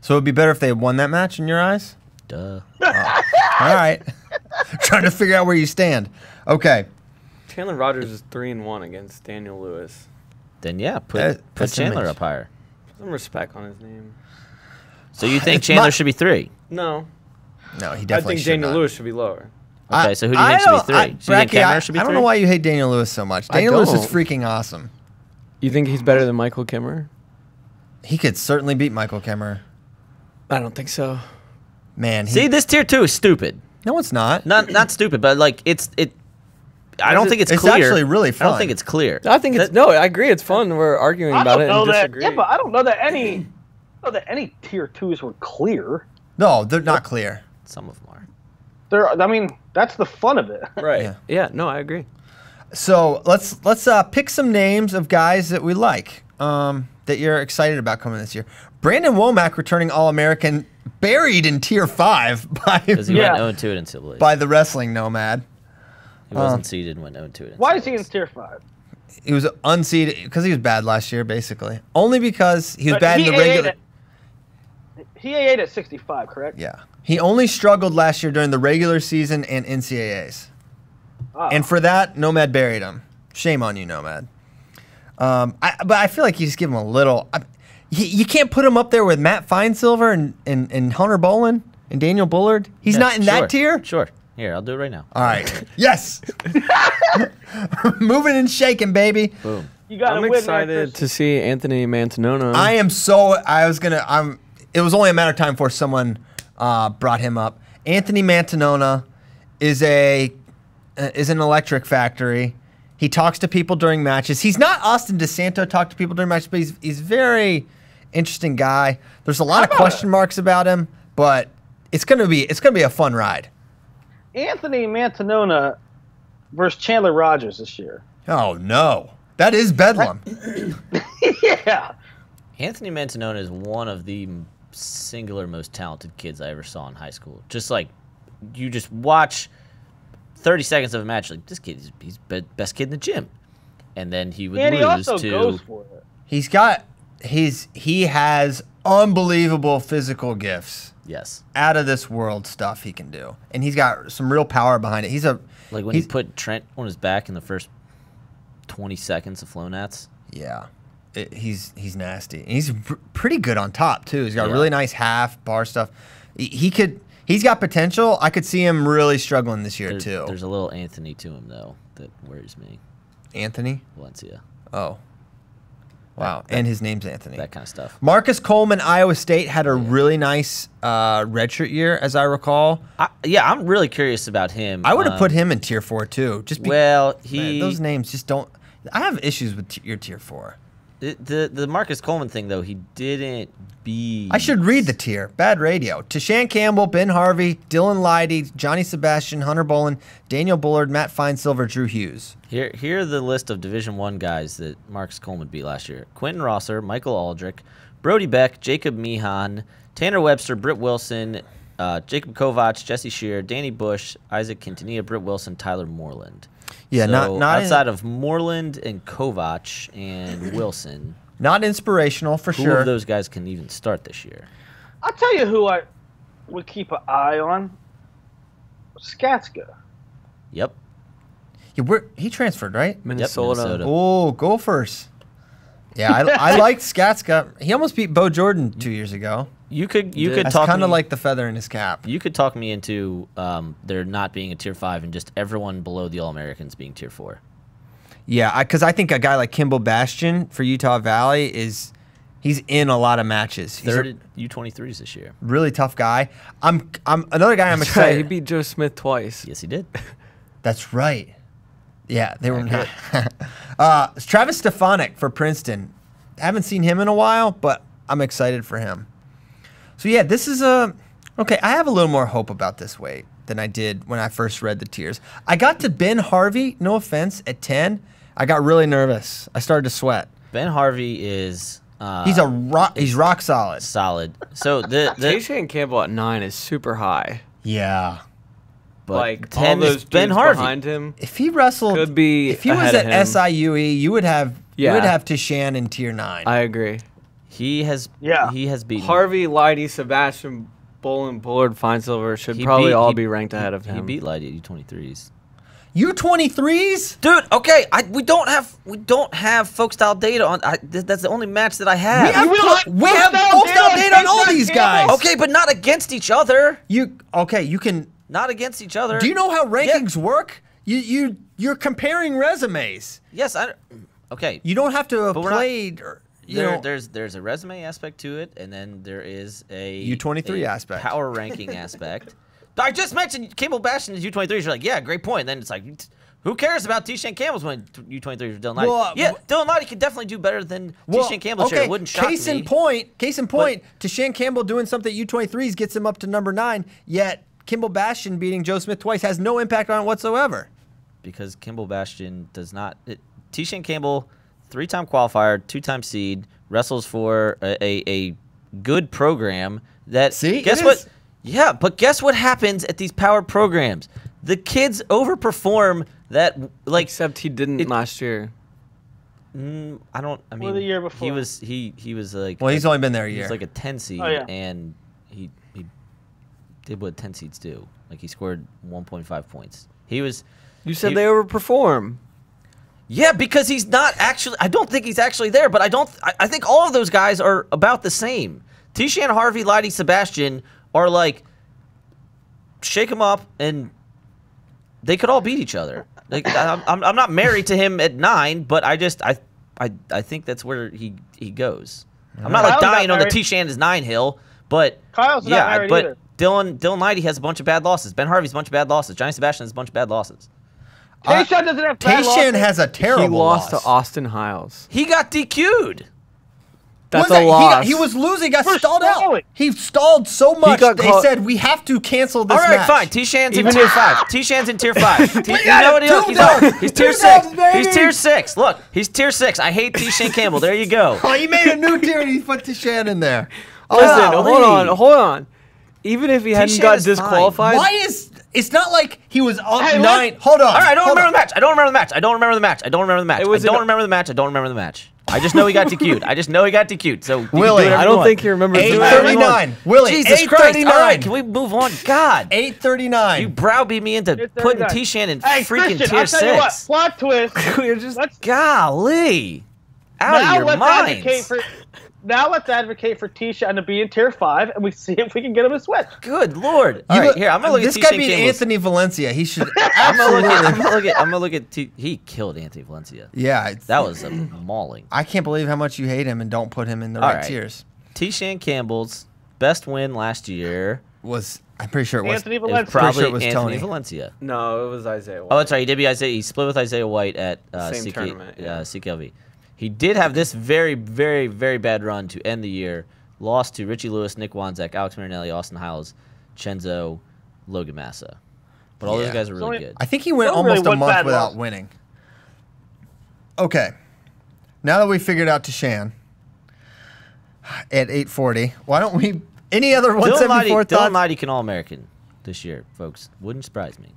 So it would be better if they had won that match in your eyes? Duh. All right. Trying to figure out where you stand. Okay. Chandler Rogers is 3-1 against Daniel Lewis. Then yeah, put Chandler up higher. Put some respect on his name. So you think Chandler should be 3? No. No, he I definitely think should Daniel not. Lewis should be lower. Okay, so who do you think should be 3? So you think Cameron should be 3? I don't know why you hate Daniel Lewis so much. Daniel Lewis is freaking awesome. You think he's better than Michael Kimmer? He could certainly beat Michael Kimmer. I don't think so. Man, See, this tier 2 is stupid. No, it's not. Not stupid, but like I don't think it's clear. It's actually really fun. I don't think it's clear. I think it's no. I agree. It's fun. We're arguing about it and disagree. Yeah, but I don't know that any tier 2s were clear. No, they're not clear. Some of them are. I mean, that's the fun of it. Right. Yeah. No, I agree. So let's pick some names of guys that we like, that you're excited about coming this year. Brandon Womack returning All-American, buried in Tier 5 Because he went 0-2 at NCAA. by the Wrestling Nomad. He wasn't seeded and went 0-2 at NCAA. Why is he in tier 5? He was unseeded because he was bad last year, basically. Only because he was But bad in he the regular. He AA'd at 65, correct? Yeah. He only struggled last year during the regular season and NCAAs. Oh. And for that, Nomad buried him. Shame on you, Nomad. But I feel like you just give him a little. You can't put him up there with Matt Finesilver and Hunter Bolin and Daniel Bullard. He's not in that tier? Sure. Here, I'll do it right now. All right. Yes. Moving and shaking, baby. Boom. You got I'm excited to see Anthony Mantanona. I am so. It was only a matter of time before someone brought him up. Anthony Mantanona is an electric factory. He talks to people during matches. He's not Austin DeSanto talk to people during matches, but he's very interesting guy. There's a lot of question marks about him, but it's gonna be a fun ride. Anthony Mantanona versus Chandler Rogers this year. Oh no, that is bedlam. Yeah. Anthony Mantanona is one of the singular most talented kids I ever saw in high school. Just like, you just watch 30 seconds of a match, like, this kid, he's best kid in the gym. And then he would And he lose also to... goes for it. He has unbelievable physical gifts. Yes. Out of this world stuff he can do. And he's got some real power behind it. Like when he put Trent on his back in the first 20 seconds of Flonats. Yeah. He's nasty. And he's pretty good on top too. He's got really nice half bar stuff. He's got potential. I could see him really struggling this year too. There's a little Anthony to him though that worries me. Anthony? Valencia. Oh. Wow. And his name's Anthony. That kind of stuff. Marcus Coleman, Iowa State, had a really nice redshirt year, as I recall. I'm really curious about him. I would have put him in Tier 4 too. Those names just don't. I have issues with your Tier 4. The Marcus Coleman thing though, he didn't beat. I should read the tier. Bad radio. Tashan Campbell, Ben Harvey, Dylan Leidy, Johnny Sebastian, Hunter Bolin, Daniel Bullard, Matt Finesilver, Drew Hughes. Here are the list of Division I guys that Marcus Coleman beat last year: Quentin Rosser, Michael Aldrich, Brody Beck, Jacob Meehan, Tanner Webster, Britt Wilson, Jacob Kovac, Jesse Shear, Danny Bush, Isaac Quintanilla, Britt Wilson, Tyler Moreland. Yeah, so not outside of Moreland and Kovac and Wilson. Not inspirational for sure. Who of those guys can even start this year? I'll tell you who I would keep an eye on. Skatska. Yep. Yeah, he transferred, right? Minnesota. Minnesota. Oh, Gophers. Yeah, I liked Skatska. He almost beat Bo Jordan 2 years ago. You could That's talk kind of me, like the feather in his cap. You could talk me into there not being a Tier 5 and just everyone below the All-Americans being Tier 4. Yeah, because I think a guy like Kimball Bastion for Utah Valley he's in a lot of matches. He's Third at U23s this year. really tough guy. I'm another guy I'm That's right. excited. He beat Joe Smith twice. Yes, he did. That's right. Yeah, they were not. Travis Stefanik for Princeton. Haven't seen him in a while, but I'm excited for him. So yeah, this is okay. I have a little more hope about this weight than I did when I first read the tiers. I got to Ben Harvey, no offense, at 10. I got really nervous. I started to sweat. Ben Harvey is He's rock solid. solid. So the Tashan Campbell at 9 is super high. Yeah. but Like 10 all is those Ben dudes Harvey. behind him. If he wrestled, Could be if he was ahead at of him. SIUE, you would have Yeah. Tashan in Tier 9. I agree. He has beaten Harvey, Leidy, Sebastian, Bolin, Bullard, Finesilver should He probably beat- all he- be ranked ahead of him. He beat Lighty at U23s. U23s? Dude, okay, we don't have folk style data on. That's the only match that I have. We have folk style data on all these guys. Okay, but not against each other. You can. Not against each other. Do you know how rankings work? You're comparing resumes. Yes, okay. You don't have to have But we're not- played. There's a resume aspect to it, and then there is a U23 a aspect. power ranking aspect. I just mentioned Campbell Bastion is U23s. You're like, yeah, great point. And then it's like, who cares about Tishan Campbell's when U23s for Dylan Lighty? Well, yeah, Dylan Lighty could definitely do better than Tishan Campbell. Okay, It wouldn't shock case me. in point, Tashan Campbell doing something at U23s gets him up to number 9, yet Kimball Bastion beating Joe Smith twice has no impact on it whatsoever. Because Kimball Bastion does not. Tishan Campbell, 3-time qualifier, 2-time seed, wrestles for a good program. That See? guess It what? is. Yeah, but guess what happens at these power programs? The kids overperform that. Like, Except he didn't last year. I mean, the year before. he was like. Well, he's only been there a He year. was like a 10 seed, Oh, yeah. and he did what 10 seeds do. Like, he scored 1.5 points. He was. You said they overperform. Yeah, because he's not actually. I don't think he's actually there, but I think all of those guys are about the same. Tishan, Harvey, Lighty, Sebastian are like, shake them up, and they could all beat each other. Like, I'm not married to him at 9, but I think that's where he goes. I'm not like Kyle's not dying on the married. Tishan is 9 hill, but Kyle's not yeah, married but either. Dylan Lighty has a bunch of bad losses. Ben Harvey's a bunch of bad losses. Johnny Sebastian has a bunch of bad losses. Tayshaun doesn't have bad Tashan losses. has a terrible He lost loss. to Austin Hiles. He got DQ'd. That's Was a it? loss. He was losing, got For stalled out. stalling. He stalled so much, got they caught- said, we have to cancel this All right, match. fine. Tishan's in Even tier if- 5. Tishan's in tier 5. You got know what it. he's Two dubs. He's tier Two 6. dubs, baby. He's tier 6. Look, he's tier 6. I hate Tishan Campbell. There you go. Oh, he made a new tier and he put Tashan in there. Listen, Golly. hold on. Even if he hadn't Tishan got is fine. disqualified, Why is it's not like he was up Hey, 9? Hold on. All right, I don't hold remember on. the match. I don't remember the match. I don't remember the match. I don't It was remember the match. an- I don't remember the match. I don't remember the match. I just know he got DQ'd. So you can do Willie, whatever I you don't want. think he remembers doing that. 8:39. Willie, Jesus Christ! 8:39. All right, can we move on? God, 8:39. you browbeat me into It's putting 39. T-Shan in Hey, freaking Christian, tier I'll tell you what. 6. Plot twist. We're just Let's Golly, out of now your let's advocate minds. for. Now let's advocate for T-Shan to be in tier 5, and we see if we can get him to switch. Good Lord! All right, here I'm gonna look This at guy T-Shan beat Campbell's. Anthony Valencia. He should I'm absolutely. gonna look at he killed Anthony Valencia. Yeah, That was a mauling. I can't believe how much you hate him and don't put him in the All right right. tiers. T-Shan Campbell's best win last year. I'm pretty sure it was. Anthony It was Valencia. probably Pretty sure it was Anthony Tony. Valencia. no, it was Isaiah White. Oh, that's right. He did be Isaiah. He split with Isaiah White at Same tournament, yeah. CKLV. He did have this very, very, very bad run to end the year. Lost to Richie Lewis, Nick Wanzek, Alex Marinelli, Austin Hiles, Chenzo, Logan Massa. But all those Yeah. guys are really only- good. I think he went Don't really almost a want month bad without loss. winning. Okay. Now that we figured out Tashan at 8:40, why don't we? Any other Dylan 174 thoughts? Mighty can All-American this year, folks. Wouldn't surprise me.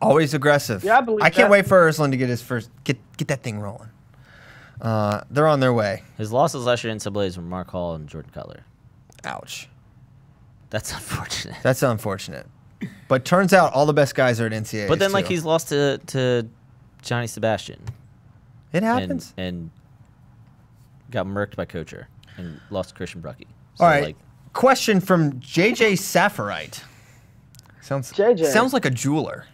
Always aggressive. Yeah, I believe can't that. wait for Ursland to get his first. Get that thing rolling. They're on their way. His losses last year in NCAAs were Mark Hall and Jordan Cutler. Ouch. That's unfortunate. That's unfortunate. But turns out all the best guys are at NCAA. But then, like, he's lost to Johnny Sebastian. It happens. And got murked by Kocher and lost to Christian Brucky. So, All right. like, Question from JJ Safarite. Sounds like a jeweler.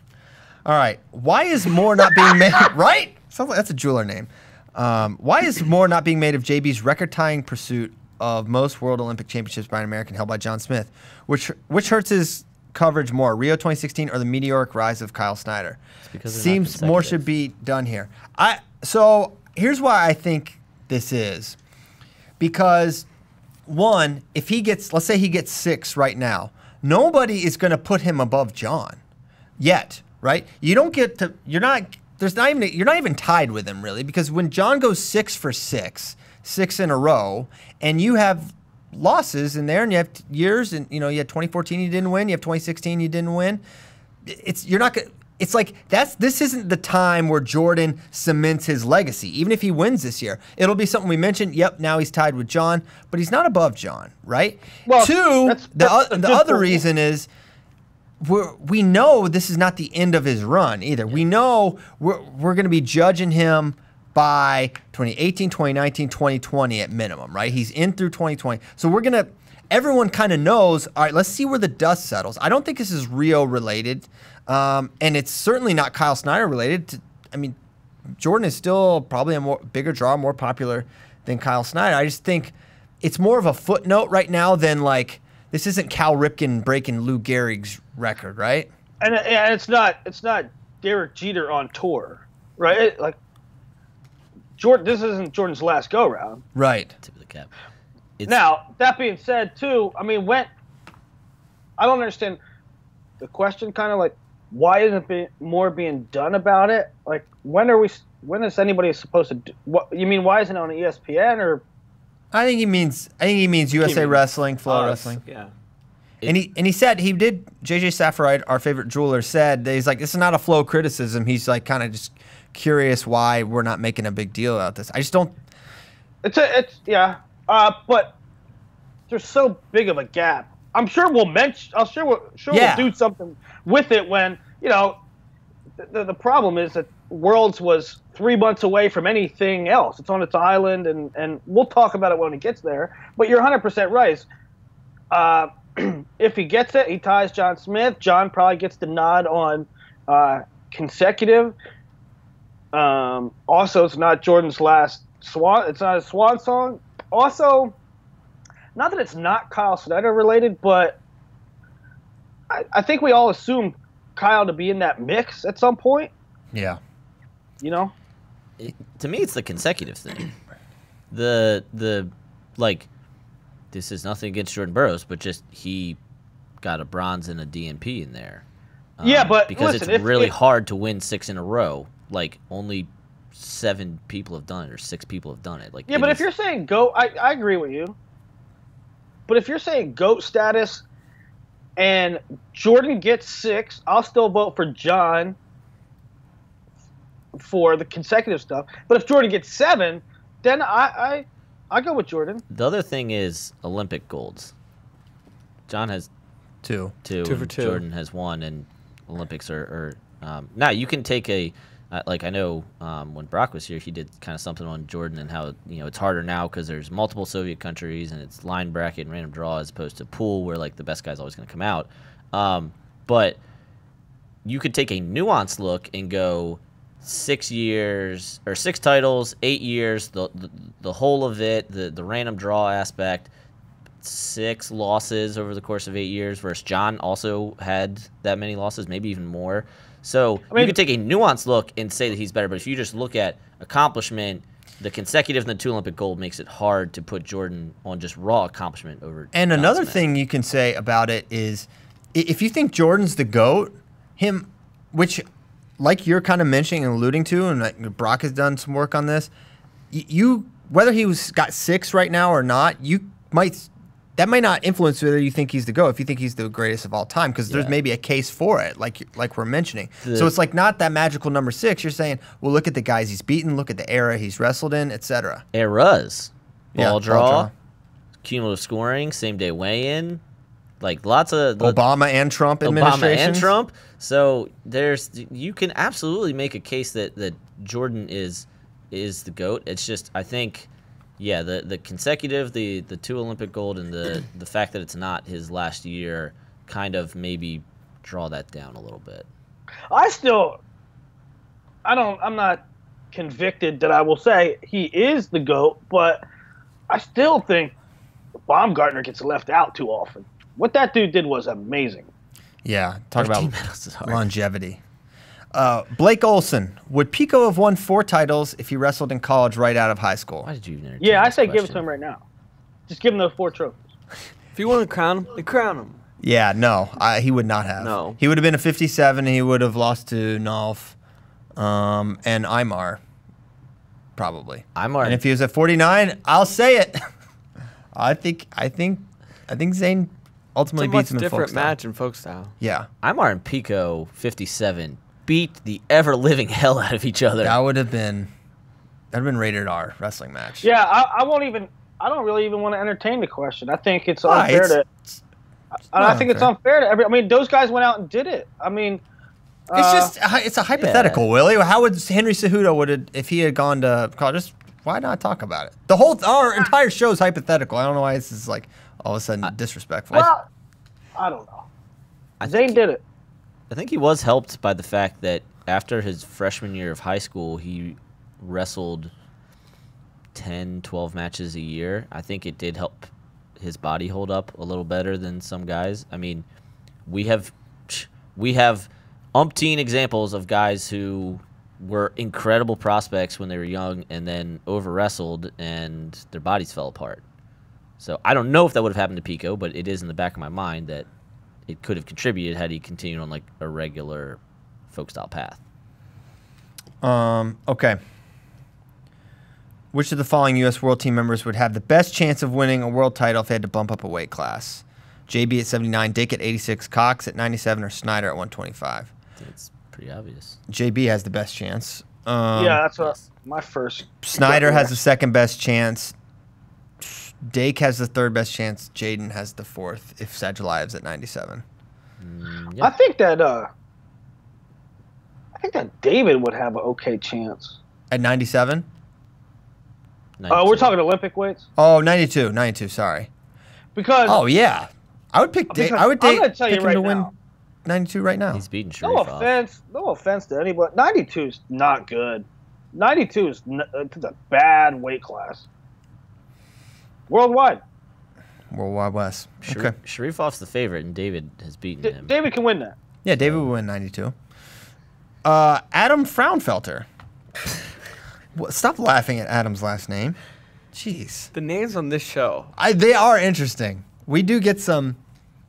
All right. Why is more not being made? Right? Sounds like that's a jeweler name. Why is more not being made of JB's record-tying pursuit of most World Olympic Championships by an American held by John Smith? Which hurts his coverage more, Rio 2016 or the meteoric rise of Kyle Snyder? because they're not Seems more consecutive. should be done here. So here's why I think this is. Because one, if he gets, let's say he gets 6 right now, nobody is going to put him above John yet, right? You don't get to, you're not even tied with him really, because when John goes 6 for 6 in a row, and you have losses in there, and you have years, and you had 2014 you didn't win, you have 2016 you didn't win. It's like this isn't the time where Jordan cements his legacy. Even if he wins this year, it'll be something we mentioned. Yep, now he's tied with John, but he's not above John, right? Well, Two, the good other point. reason is we know this is not the end of his run either. We know we're going to be judging him by 2018, 2019, 2020 at minimum, right? He's in through 2020. So everyone kind of knows, all right, let's see where the dust settles. I don't think this is Rio related. And it's certainly not Kyle Snyder related. Jordan is still probably a bigger draw, more popular than Kyle Snyder. I just think it's more of a footnote right now than like, this isn't Cal Ripken breaking Lou Gehrig's record, right? And it's not Derek Jeter on tour, right? Like Jordan, this isn't Jordan's last go round. Right. Tip of the cap. Now, that being said, too, I don't understand the question, kind of like, why isn't more being done about it? Like, when is anybody supposed to do, what you mean, why isn't it on ESPN or? I think he means USA Wrestling, FloWrestling. Yeah. And he said, JJ Safarite, our favorite jeweler, said that he's like, this is not a Flow criticism. He's like kind of just curious why we're not making a big deal about this. I just don't. But there's so big of a gap. I'm sure we'll mention. We'll do something with it when the problem is that Worlds was 3 months away from anything else. It's on its island, and we'll talk about it when it gets there. But you're 100% right. If he gets it, he ties John Smith. John probably gets the nod on consecutive. Also, it's not Jordan's last swan. It's not a swan song. Also, not that it's not Kyle Snyder related, but I think we all assumed Kyle to be in that mix at some point. Yeah. To me, it's the consecutive thing. This is nothing against Jordan Burroughs, but just he got a bronze and a DNP in there. But because listen, it's really hard to win 6 in a row. Like, only 7 people have done it, or 6 people have done it. Like, yeah, but if you're saying GOAT, I agree with you. But if you're saying GOAT status and Jordan gets 6, I'll still vote for John for the consecutive stuff. But if Jordan gets 7, then I go with Jordan. The other thing is Olympic golds. John has Two. two for and two. Jordan has one, and Olympics are now you can take a like I know when Brock was here, he did kind of something on Jordan and how it's harder now because there's multiple Soviet countries and it's line bracket and random draw as opposed to pool where like the best guy's always going to come out. But you could take a nuanced look and go 6 years or 6 titles, 8 years, the whole of it, the random draw aspect. 6 losses over the course of 8 years, whereas John also had that many losses, maybe even more. So you could take a nuanced look and say that he's better, but if you just look at accomplishment, the consecutive and the 2 Olympic gold makes it hard to put Jordan on just raw accomplishment over. And John another Smith. thing you can say about it is, if you think Jordan's the GOAT, which, like you're kind of mentioning and alluding to, and like Brock has done some work on this, whether got 6 right now or not, that might not influence whether you think he's the GOAT, if you think he's the greatest of all time, because there's maybe a case for it, like we're mentioning. So it's like not that magical number 6. You're saying, well, look at the guys he's beaten, look at the era he's wrestled in, etc. Eras, ball Ball draw, cumulative scoring, same day weigh-in, like lots of Obama and Trump administrations. Obama and Trump. So you can absolutely make a case that Jordan is the GOAT. It's just I think. Yeah, the consecutive, the 2 Olympic gold, and the fact that it's not his last year kind of maybe draw that down a little bit. I'm not convicted that I will say he is the GOAT, but I still think Baumgartner gets left out too often. What that dude did was amazing. Yeah, talk 15 about medals is hard. longevity. Blake Olson, would Pico have won 4 titles if he wrestled in college right out of high school? Why did you even entertain Yeah, I this say give it question? to him right now. Just give him those 4 trophies. If you want to crown him, then crown him. Yeah, no, he would not have. No. He would have been a 57, and he would have lost to Nolf and Aymar, probably. Aymar. And if he was at 49, I'll say it. I think Zayn ultimately It's a much beats him in folk different style. match in folk style. Yeah, Aymar and Pico, 57, beat the ever-living hell out of each other. that would have been rated R wrestling match. Yeah, I don't really even want to entertain the question. I think it's Why? unfair I think it's unfair. unfair to those guys went out and did it. I mean, It's a hypothetical, Willie. How would Henry Cejudo if he had gone to college? Just why not talk about it? Our entire show is hypothetical. I don't know why this is like all of a sudden disrespectful. well, I don't know. Zayn did it. I think he was helped by the fact that after his freshman year of high school, he wrestled 10, 12 matches a year. I think it did help his body hold up a little better than some guys. I mean, we have umpteen examples of guys who were incredible prospects when they were young and then over-wrestled and their bodies fell apart. So I don't know if that would have happened to Pico, but it is in the back of my mind that it could have contributed had he continued on like a regular folk-style path. Okay. Which of the following U.S. World Team members would have the best chance of winning a world title if they had to bump up a weight class? JB at 79, Dake at 86, Cox at 97, or Snyder at 125? I think it's pretty obvious. JB has the best chance. Yeah, that's my first. Snyder has the second best chance. Dake has the third best chance. Jaden has the fourth if Sajaliev's at 97. Yeah. I think that David would have an okay chance. At 97? We're 92. talking Olympic weights Oh, 92, sorry. because Oh, yeah. I would pick Dake. Because I would I'm gonna tell pick you him right to win now. 92 right now. He's beating no Sharif offense to anybody. 92 is not good. 92 is it's a bad weight class. Worldwide, Worldwide West. off. Okay. Sharifov's the favorite, and David has beaten him. David can win that. Yeah, David would win 92. Adam Fraunfelter. Stop laughing at Adam's last name. Jeez. The names on this show. They are interesting. We do get some.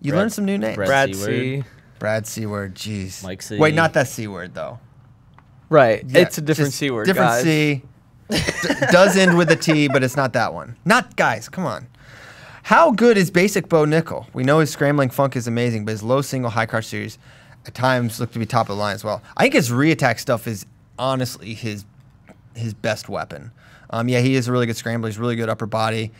You learn some new names. Brad Brad C. C. Brad C. word. Jeez. Mike C. Wait, not that C word though. Right. Yeah, It's a different just C word, Different guys. C. Does end with a T, but it's not that one. Not guys. Come on. How good is Basic Bo Nickal? We know his scrambling funk is amazing, but his low single high card series at times look to be top of the line as well. I think his reattack stuff is honestly his best weapon. Yeah, he is a really good scrambler. He's really good upper body.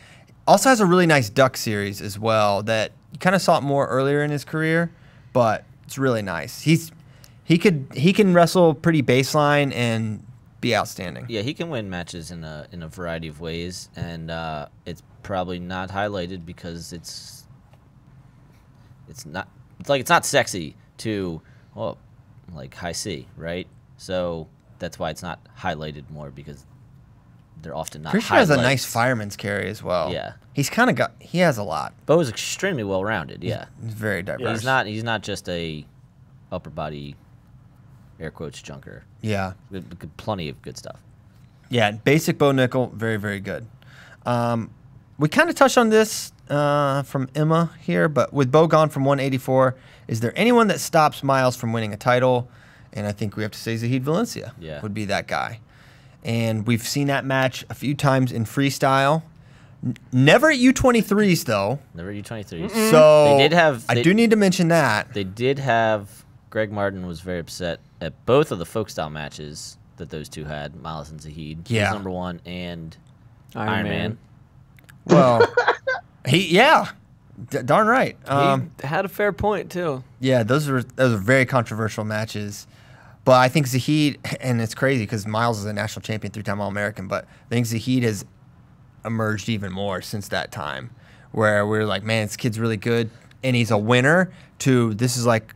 Also has a really nice duck series as well that you kind of saw it more earlier in his career, but it's really nice. He can wrestle pretty baseline and be outstanding. Yeah, he can win matches in a variety of ways, and it's probably not highlighted because it's not sexy to like high C, right? So that's why it's not highlighted more because they're often not. Pretty sure he has a nice fireman's carry as well. Yeah, he has a lot. But is extremely well rounded. Yeah, he's very diverse. He's not just a upper body, air quotes, junker. Yeah, plenty of good stuff. Yeah, basic Bo Nickal, very, very good. We kind of touched on this from Emma here, but with Bo gone from 184, is there anyone that stops Miles from winning a title? And I think we have to say Zahid Valencia would be that guy. And we've seen that match a few times in freestyle. Never at U23s, though. Never at U23s. So they did have. I do need to mention that. They did have. Greg Martin was very upset at both of the folk style matches that those two had, Miles and Zahid. Yeah. He was #1 and Iron Man. Well, darn right. He had a fair point too. Yeah, those are very controversial matches. But I think Zahid, and it's crazy because Miles is a national champion, 3-time All-American, but I think Zahid has emerged even more since that time where we're like, man, this kid's really good, and he's a winner, to this is like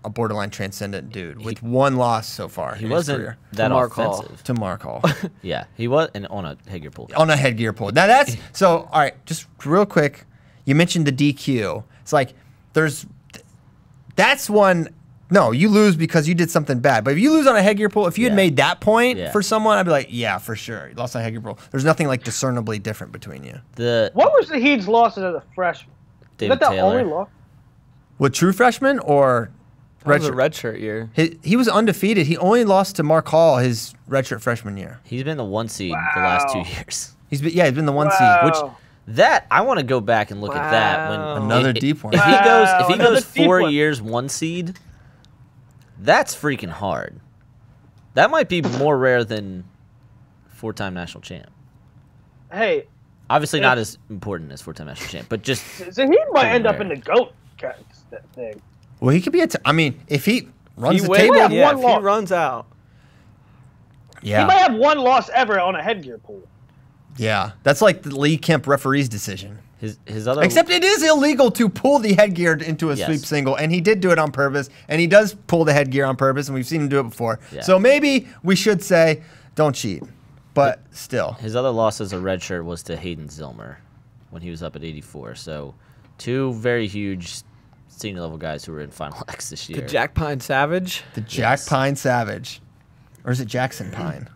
a borderline transcendent dude with one loss so far. He wasn't that offensive. To Mark Hall. Yeah, he was, and on a headgear pull. On a headgear pull. Now that's, so, all right, just real quick, you mentioned the DQ. It's like, that's one. No, you lose because you did something bad. But if you lose on a headgear pull, if you had made that point for someone, I'd be like, yeah, for sure. You lost on a headgear pull. There's nothing like discernibly different between you. What was Zahid's losses as a freshman? David Is that the Taylor. only loss? With true freshman or That was a redshirt year. He was undefeated. He only lost to Mark Hall his redshirt freshman year. He's been the 1 seed the last 2 years. He's been the 1 seed. Which I want to go back and look at that when another deep one. If he Another goes deep 4 one. years 1 seed, that's freaking hard. That might be more rare than 4-time national champ. Hey, Obviously not as important as 4-time national champ, but just Zahid might end up in the GOAT thing. Well, he could be I mean, if he runs the wins, table, have yeah, one if loss. he runs out. He might have one loss ever on a headgear pull. Yeah, that's like the Lee Kemp referee's decision. his other. Except it is illegal to pull the headgear into a sweep single, and he did do it on purpose, and he does pull the headgear on purpose, and we've seen him do it before. Yeah. So maybe we should say, don't cheat, but still. His other loss as a redshirt was to Hayden Zilmer when he was up at 84. So 2 very huge senior level guys who were in Final X this year. The Jack Pine Savage. The Jack Pine Savage. Or is it Jackson Pine?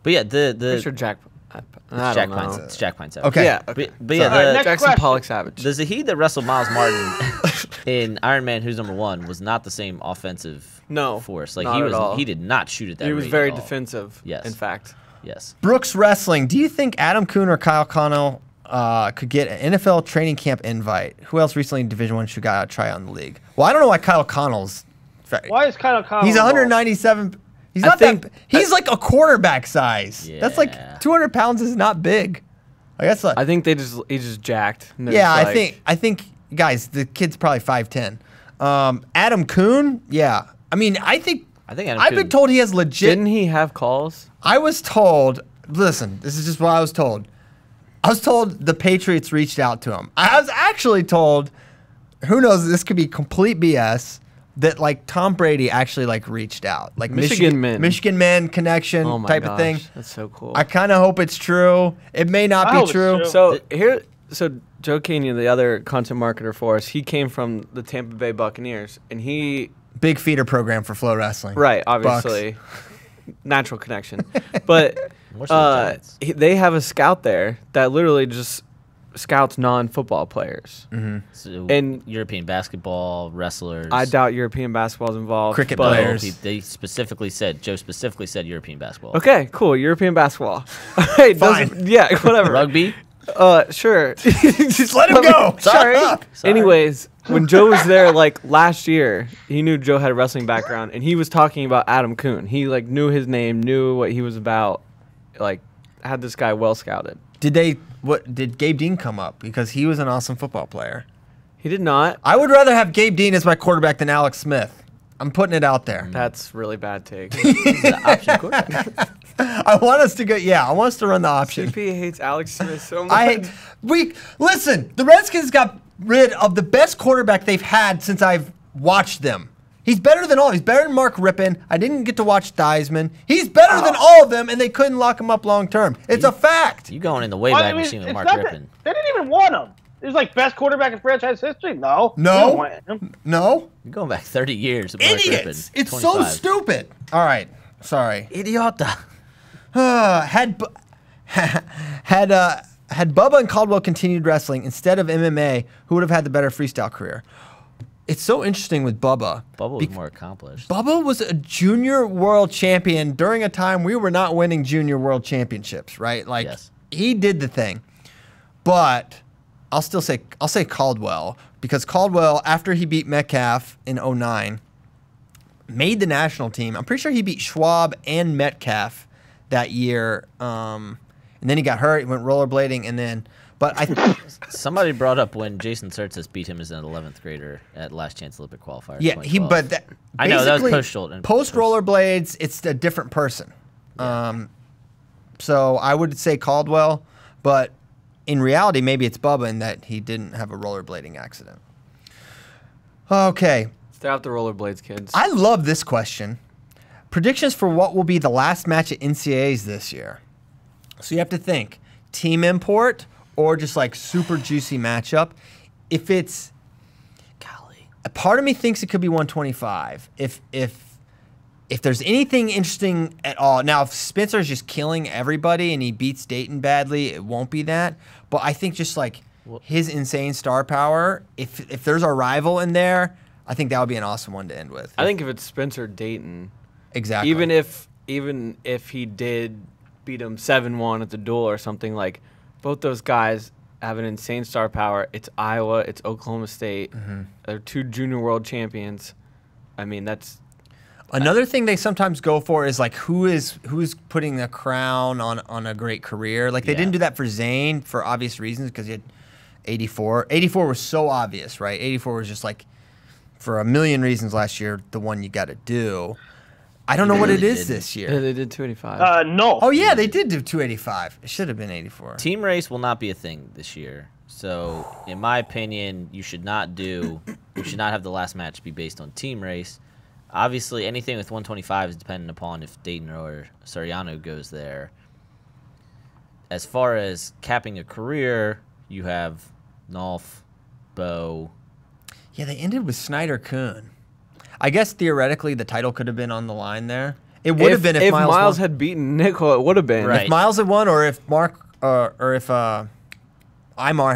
But yeah, Pretty sure Jack. I don't know. It's Jack Pine Savage. Okay. Yeah. But yeah, next Jackson question. Pollock Savage. the Zahid that wrestled Miles Martin in Iron Man Who's Number 1 was not the same offensive force. Like not at all. he did not shoot at that He was rate very at all. defensive. Yes. In fact. Yes. Brooks Wrestling. Do you think Adam Kuhn or Kyle Connell could get an NFL training camp invite? Who else recently in Division I should got a try on the league? Well, I don't know why Kyle Connell's. Why is Kyle Connell? He's 197. He's not that. He's like a quarterback size. Yeah. That's like 200 pounds is not big. I guess. I think he's just jacked. And they're Yeah, just I think guys, the kid's probably 5'10". Adam Kuhn. Yeah, I mean, I think Adam I've Kuhn, been told he has legit. Didn't he have calls? I was told. Listen, this is just what I was told. I was told the Patriots reached out to him. I was actually told, who knows, this could be complete BS, that like Tom Brady actually like reached out. Like Michigan men connection Oh my type gosh, of thing. That's so cool. I kind of hope it's true. It may not I be hope it's true. true. So Joe Kenyon, the other content marketer for us, he came from the Tampa Bay Buccaneers, and he Big feeder program for FloWrestling. right, obviously, natural connection, but More so the Giants. they have a scout there that literally just scouts non-football players. So and European basketball wrestlers. I doubt European basketball's involved. Cricket but- players. They specifically said European basketball. Okay, cool. European basketball. Hey, Fine. yeah, whatever. Rugby. Sure. Just let him go. Sorry. Shut up. Anyways, when Joe was there, like last year, he knew Joe had a wrestling background, and he was talking about Adam Kuhn. He like knew his name, knew what he was about, like had this guy well scouted. Did Gabe Dean come up? Because he was an awesome football player. He did not. I would rather have Gabe Dean as my quarterback than Alex Smith. I'm putting it out there. That's really bad take. He's an option quarterback. I want us to go. Yeah, I want us to run the option. CP hates Alex Smith so much. Listen. The Redskins got rid of the best quarterback they've had since I've watched them. He's better than all. He's better than Mark Rippon. I didn't get to watch Theismann. He's better than all of them, and they couldn't lock him up long term. It's a fact. You going in the Wayback Machine with Mark Rippon? They didn't even want him. He was like best quarterback in franchise history. No. No. You're going back 30 years. With Mark Rippon, Idiots. It's 25. so stupid. All right. Sorry. Idiota. Had Bubba and Caldwell continued wrestling instead of MMA, who would have had the better freestyle career? It's so interesting with Bubba. Bubba was more accomplished. Bubba was a junior world champion during a time we were not winning junior world championships, right? Like he did the thing. But I'll say Caldwell, because Caldwell, after he beat Metcalf in 2009, made the national team. I'm pretty sure he beat Schwab and Metcalf that year. And then he got hurt, he went rollerblading, and then somebody brought up when Jason Surtis beat him as an 11th grader at Last Chance Olympic qualifier. Yeah, I know that was post-shoulder. Post rollerblades, it's a different person. Yeah. So I would say Caldwell, but in reality, maybe it's Bubba in that he didn't have a rollerblading accident. Okay. Stay off the rollerblades, kids. I love this question. Predictions for what will be the last match at NCAAs this year. So you have to think team import or just like super juicy matchup. If it's, golly, a part of me thinks it could be 125. If there's anything interesting at all. Now, if Spencer's just killing everybody and he beats Dayton badly, it won't be that. But I think just like his insane star power, if there's a rival in there, I think that would be an awesome one to end with. I think if it's Spencer Dayton, exactly. Even if he did beat him 7-1 at the duel or something, like both those guys have an insane star power. It's Iowa, it's Oklahoma State. Mm-hmm. They're two junior world champions. I mean, that's another thing they sometimes go for is like who's putting the crown on a great career. Like they didn't do that for Zane for obvious reasons because he had 84. 84 was so obvious, right? 84 was just like for a million reasons last year the one you got to do. I don't know what it is this year. Yeah, they did 285. No. Oh yeah, they did do 285. It should have been 84. Team race will not be a thing this year. So, in my opinion, you should not have the last match be based on team race. Obviously, anything with 125 is dependent upon if Dayton or Soriano goes there. As far as capping a career, you have Nolf, Bo. Yeah, they ended with Snyder Kuhn. I guess theoretically the title could have been on the line there. It would have been if Miles had beaten Nickal. It would have been. Right. If Miles had won, or if Imar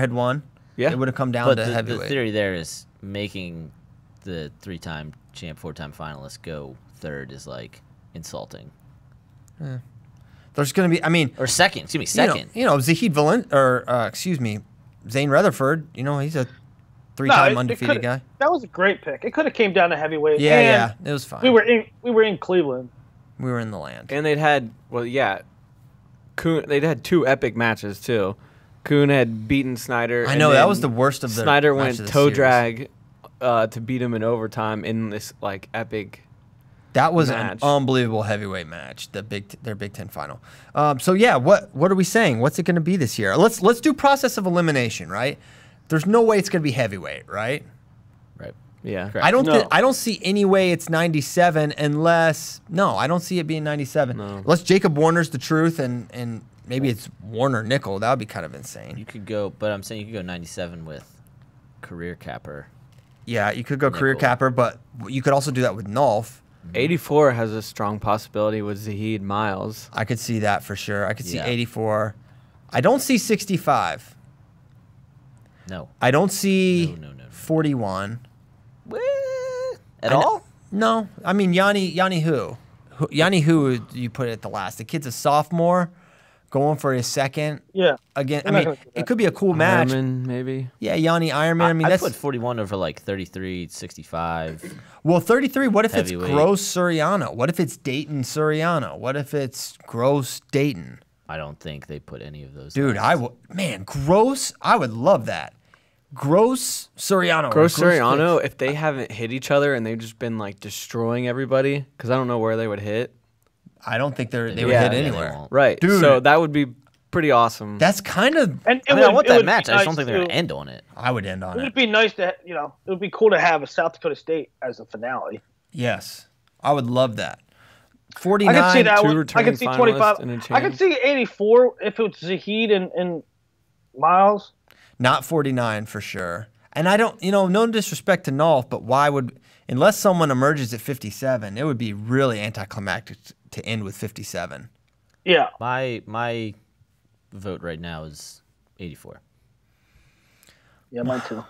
had won, it would have come down to heavyweight. The theory there is making the 3-time champ, 4-time finalist go third is like insulting. Yeah. There's going to be, or second. Excuse me, second. Zane Rutherford. He's a 3-time undefeated guy. That was a great pick. It could have came down to heavyweight. Yeah, it was fine. We were in Cleveland. We were in the land. And they'd had Kuhn. They'd had 2 epic matches too. Kuhn had beaten Snyder. I know that was the worst of the. Snyder went toe drag to beat him in overtime in this like epic. That was match. An unbelievable heavyweight match. Their Big Ten final. So yeah, what are we saying? What's it going to be this year? Let's do process of elimination, right? There's no way it's going to be heavyweight, right? Right. Yeah. Correct. I don't see any way it's 97 unless I don't see it being 97. No. Unless Jacob Warner's the truth and maybe it's Warner Nickal. That would be kind of insane. You could go, but I'm saying you could go 97 with career capper. Yeah, you could go career capper, but you could also do that with Nolf. 84 has a strong possibility with Zahid Miles. I could see that for sure. I could see 84. I don't see 65. No. I don't see No. 41. At all? No. I mean, Yanni who? Yanni who you put it at the last? The kid's a sophomore going for his second. Yeah. Again, it could be a cool match. Ironman, maybe. Yeah, Yanni Ironman. I put 41 over like 33, 65. Well, 33, what if heavyweight. it's Gross Soriano? What if it's Dayton Soriano? What if it's Gross Dayton? I don't think they put any of those. Dude, Gross. I would love that. Gross Soriano. Gross Soriano, if they haven't hit each other and they've just been like destroying everybody, because I don't know where they would hit. I don't think they would hit they anywhere. won't. Right. Dude. So that would be pretty awesome. That's kind of. And I want that would match. be I just nice don't think they're going to end on it. I would end on It it. would be nice to, it would be cool to have a South Dakota State as the finale. Yes, I would love that. 49. I could see that two one. I returning could see finalists 25. and a I champ. could see 84 if it was Zahid and Miles. Not 49 for sure. And I don't, no disrespect to Nolf, but why would, unless someone emerges at 57, it would be really anticlimactic to end with 57. Yeah. My vote right now is 84. Yeah, mine too.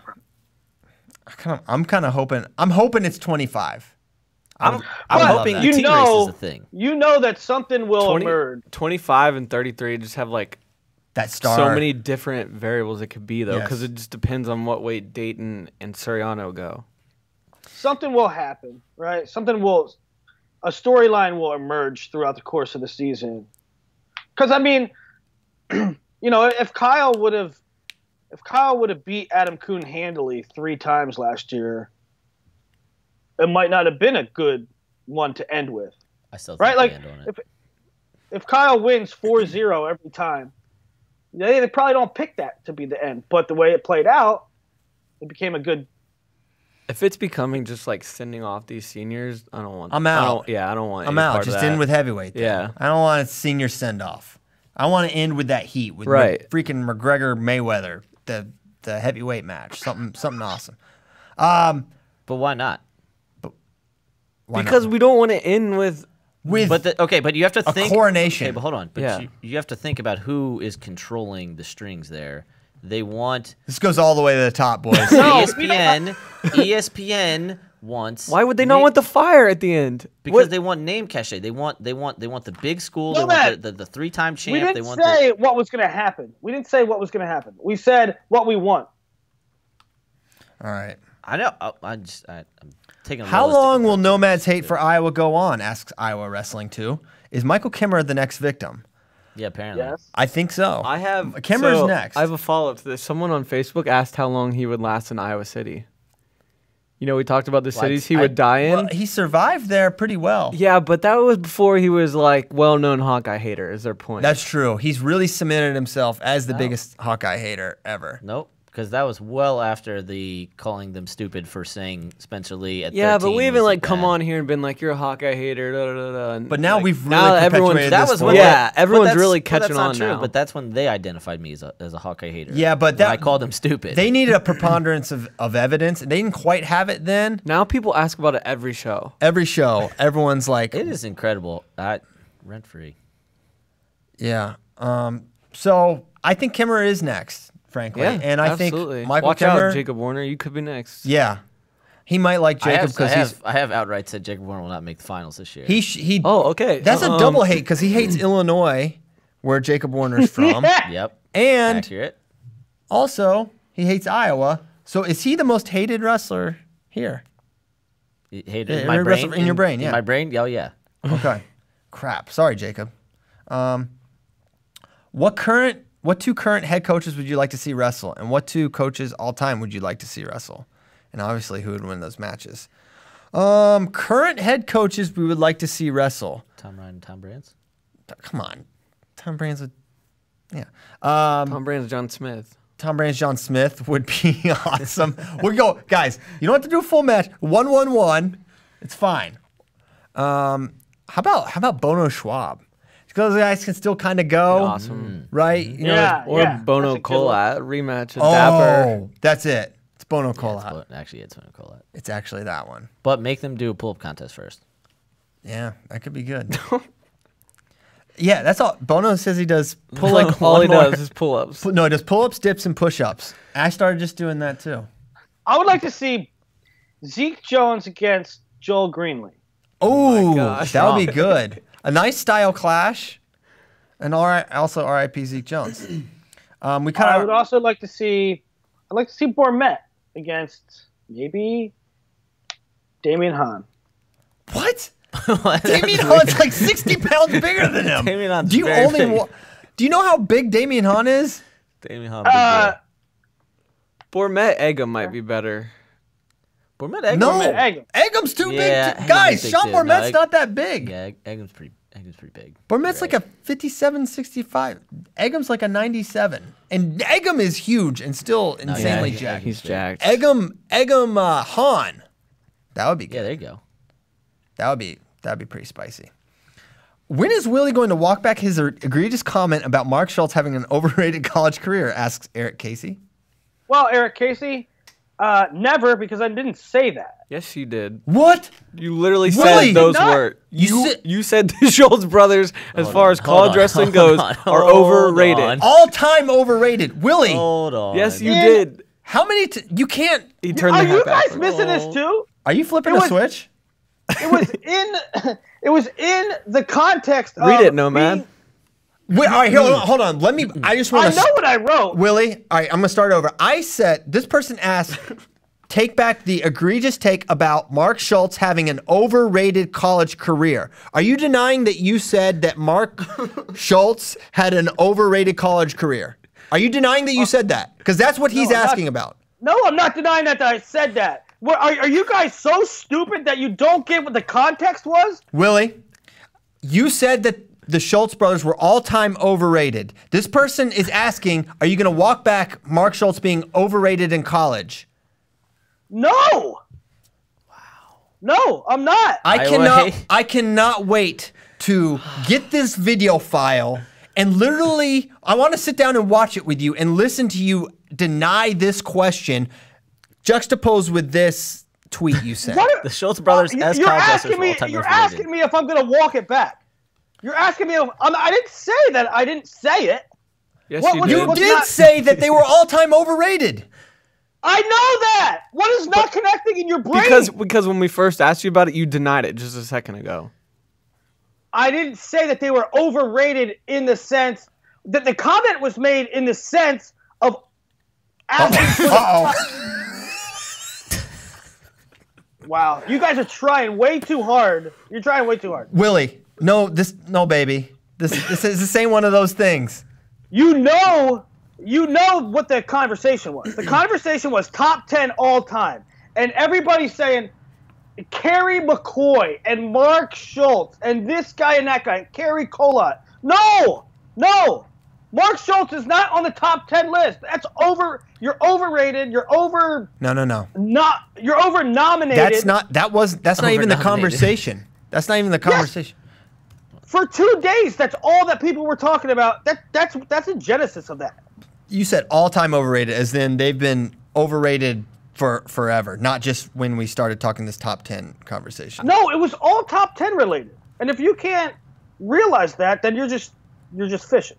I'm kind of hoping. I'm hoping it's 25. I'm But hoping that. the team race is a thing. You know that something will emerge. 25 and 33 just have like That star. so many different variables it could be though, because Yes. it just depends on what way Dayton and Soriano go. Something will happen, right? A storyline will emerge throughout the course of the season. Because I mean, if Kyle would have beat Adam Kuhn handily 3 times last year, it might not have been a good one to end with. I still think Right? Like, they end on it. if Kyle wins 4-0 every time, they probably don't pick that to be the end. But the way it played out, it became a good. If it's becoming just like sending off these seniors, I don't want. I'm out. I don't want. I'm any out. part of Just that. end with heavyweight. Then. Yeah. I don't want a senior send off. I want to end with that heat with Right. freaking McGregor Mayweather, the heavyweight match. Something awesome. But why not? Why Because not? we don't want to end with. But you have to a think coronation. Okay, but hold on. But Yeah. you have to think about who is controlling the strings there. They want This goes all the way to the top, boys. ESPN wants. Why would they not want the fire at the end? Because they want name cachet. They want the big school. No, they want man. the 3-time champ. We they didn't want say what was going to happen. We didn't say what was going to happen. We said what we want. All right. I know. I'm taking. A How realistic long will approach. Nomad's hate for Iowa go on? Asks Iowa Wrestling 2. Is Michael Kimmer the next victim? Yeah, apparently. Yes. I think so. I have Kimmer's so, next. I have a follow up to this. Someone on Facebook asked how long he would last in Iowa City. We talked about the cities he would die in. Well, he survived there pretty well. Yeah, but that was before he was like well-known Hawkeye hater. Is their point? That's true. He's really cemented himself as the biggest Hawkeye hater ever. Nope. Because that was well after the calling them stupid for saying Spencer Lee at 13 but we haven't was like bad. come on here and been like you're a Hawkeye hater. Da, da, da, da, and, But now like, we've really now everyone's perpetuated That this was for- when Yeah, but everyone's that's- really but catching that's not on true, now. But that's when they identified me as a Hawkeye hater. Yeah, but When I called them stupid. They needed a preponderance of evidence. They didn't quite have it then. Now people ask about it every show. Every show, everyone's like, It is incredible. Rent free. yeah. So I think Kimmer is next, frankly. Yeah, and I absolutely. think Michael Watch Kimmer, out, Jacob Warner. You could be next. yeah, he might like Jacob because I have outright said Jacob Warner will not make the finals this year. he. Oh, okay. That's a double hate because he hates Illinois, where Jacob Warner's from, Yep. and Accurate. also he hates Iowa. So is he the most hated wrestler here? Hated Yeah, in my brain. in your brain, yeah. In my brain. Oh yeah. Okay. Crap. Sorry, Jacob. What 2 current head coaches would you like to see wrestle, and what 2 coaches all time would you like to see wrestle? And obviously, who would win those matches? Current head coaches we would like to see wrestle. Tom Ryan and Tom Brands. Come on, Tom Brands would. Yeah. Tom Brands, John Smith. Tom Brands, John Smith would be awesome. We go, guys. You don't have to do a full match. 1-1-1. It's fine. How about Bono Schwab? Because those guys can still kind of go, Awesome. right? Mm-hmm. You know, Yeah. Or Bono that's a good one. Colat rematch at Dapper. Oh, that's it. It's Bono Cola. Actually, it's going to call it. It's actually that one. But make them do a pull-up contest first. Yeah, that could be good. Yeah, that's all. Bono says he does pull Like all he does is pull-ups. No, he does pull-ups, dips, and push-ups. I started just doing that too. I would like to see Zeke Jones against Joel Greenlee. Oh, gosh. that would be good. A nice style clash, and also R.I.P. Zeke Jones. We I would kind of also like to see. I'd like to see Bourmet against maybe Damian Hahn. what? Damian Hunt's like 60 pounds bigger than him. Damian Hunt's Do you very only big. Do you know how big Damian Hahn is? Damian Hahn, big boy. Bourmet Eggum might be better. Bourmet Eggum. No, Eggum. Eggum's too Yeah, big. Eggum's Guys, big Sean too. Bourmet's No, not that big. Yeah, Eggum's pretty big. Bourmet's like a 57, 65. Eggum's like a 97. And Eggum is huge and still insanely yeah, jacked. He's jacked. Eggum Hahn. That would be good. Yeah, there you go. That'd be pretty spicy. When is Willie going to walk back his egregious comment about Mark Schultz having an overrated college career? Asks Eric Casey. Well, Eric Casey, never, because I didn't say that. Yes, you did. What? You literally Willie! said those Not- words. You You said the Schultz brothers, as far as Hold college on, wrestling hold goes, on, are hold overrated. on. all-time overrated. Willie, Hold on. Yes, you Yeah. did. how many? You can't. He turned Are the you hat guys backwards. missing this too? Are you flipping It a was- switch? It was in it was in the context of Read it, Nomad. being- Wait, all right, hold on. Let me. I just want I to. know what I wrote. Willie, all right, I'm gonna start over. I said this person asked, take back the egregious take about Mark Schultz having an overrated college career. Are you denying that you said that Mark Schultz had an overrated college career? Are you denying that you said that? Because that's what he's I'm not. asking about. No, I'm not denying that I said that. What, are you guys so stupid that you don't get what the context was? Willie, you said that the Schultz brothers were all-time overrated. This person is asking, are you going to walk back Mark Schultz being overrated in college? No. Wow. No, I'm not. I cannot wait to get this video file and literally, I want to sit down and watch it with you and listen to you deny this question juxtaposed with this tweet you sent. What- The Schultz brothers as you're college wrestlers asking were me. all-time You're overrated. asking me if I'm gonna walk it back. You're asking me if I didn't say that. I didn't say it. Yes, What- you what- did. You What's did not- say that they were all-time overrated. I know that. What is not connecting in your brain? Because when we first asked you about it, you denied it just a second ago. I didn't say that they were overrated in the sense that the comment was made in the sense of. Uh-oh. Wow, you guys are trying way too hard. You're trying way too hard. Willie, no, baby. This is the same one of those things. You know what the conversation was. The conversation was top 10 all time. And everybody's saying Kerry McCoy and Mark Schultz and this guy and that guy, Kerry Colott. No. Mark Schultz is not on the top 10 list. That's over. You're overrated. You're over. No. You're over nominated. That's not even the Over-nominated. conversation. That's not even the conversation. For 2 days. That's all that people were talking about. That's the genesis of that. You said all-time overrated, as in they've been overrated for forever, not just when we started talking this top 10 conversation. No, it was all top 10 related. And if you can't realize that, then you're just fishing.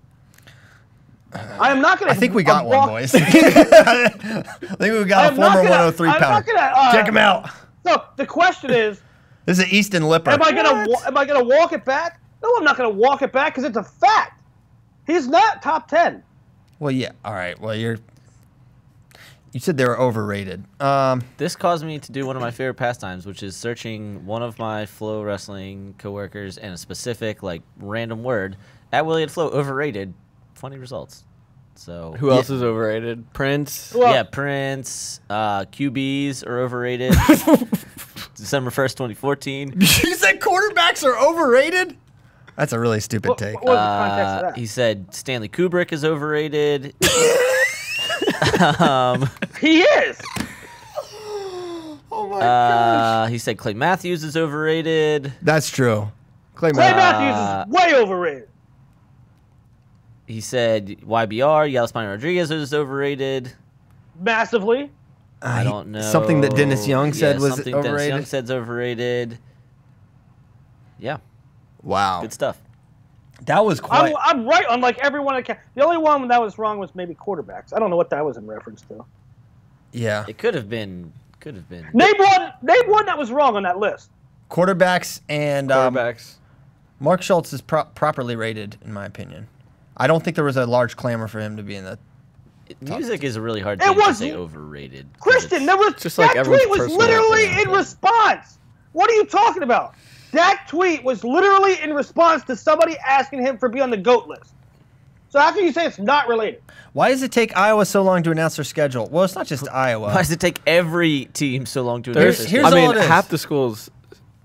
I am not going I to. think we got one, boys. I think we got a former 103 pounder. Check him out. So the question is, This is an Easton Lipper. am I gonna walk it back? No, I'm not gonna walk it back because it's a fact. He's not top 10. Well, yeah. All right. Well, you said they were overrated. This caused me to do one of my favorite pastimes, which is searching one of my FloWrestling coworkers and a specific, like, random word at Willie and Flo overrated. Funny results. So Who else is overrated? Prince. Well, yeah, Prince, QBs are overrated. December 1st, 2014. You said quarterbacks are overrated? That's a really stupid What- take. what was the context of that? He said Stanley Kubrick is overrated. He is. Oh my gosh. He said Clay Matthews is overrated. That's true. Clay Matthews is way overrated. He said YBR, Yalispine Rodriguez is overrated. Massively. I don't know. Something that Dennis Young said was something Dennis Young overrated. said's overrated. Yeah, Wow. good stuff. That was quite. I'm right on like everyone. The only one that was wrong was maybe quarterbacks. I don't know what that was in reference to. Yeah. It could have been. Name one that was wrong on that list. Quarterbacks and Quarterbacks. Mark Schultz is properly rated, in my opinion. I don't think there was a large clamor for him to be in the. Music is a really hard It thing to was- say overrated. 'cause Christian, it's- there was just like that everyone's tweet was personal literally opinion. in response. What are you talking about? That tweet was literally in response to somebody asking him for be on the GOAT list. So how can you say it's not related? Why does it take Iowa so long to announce their schedule? Well, it's not just Iowa. Why does it take every team so long to There's, announce? Here's I all mean, it is. half the schools,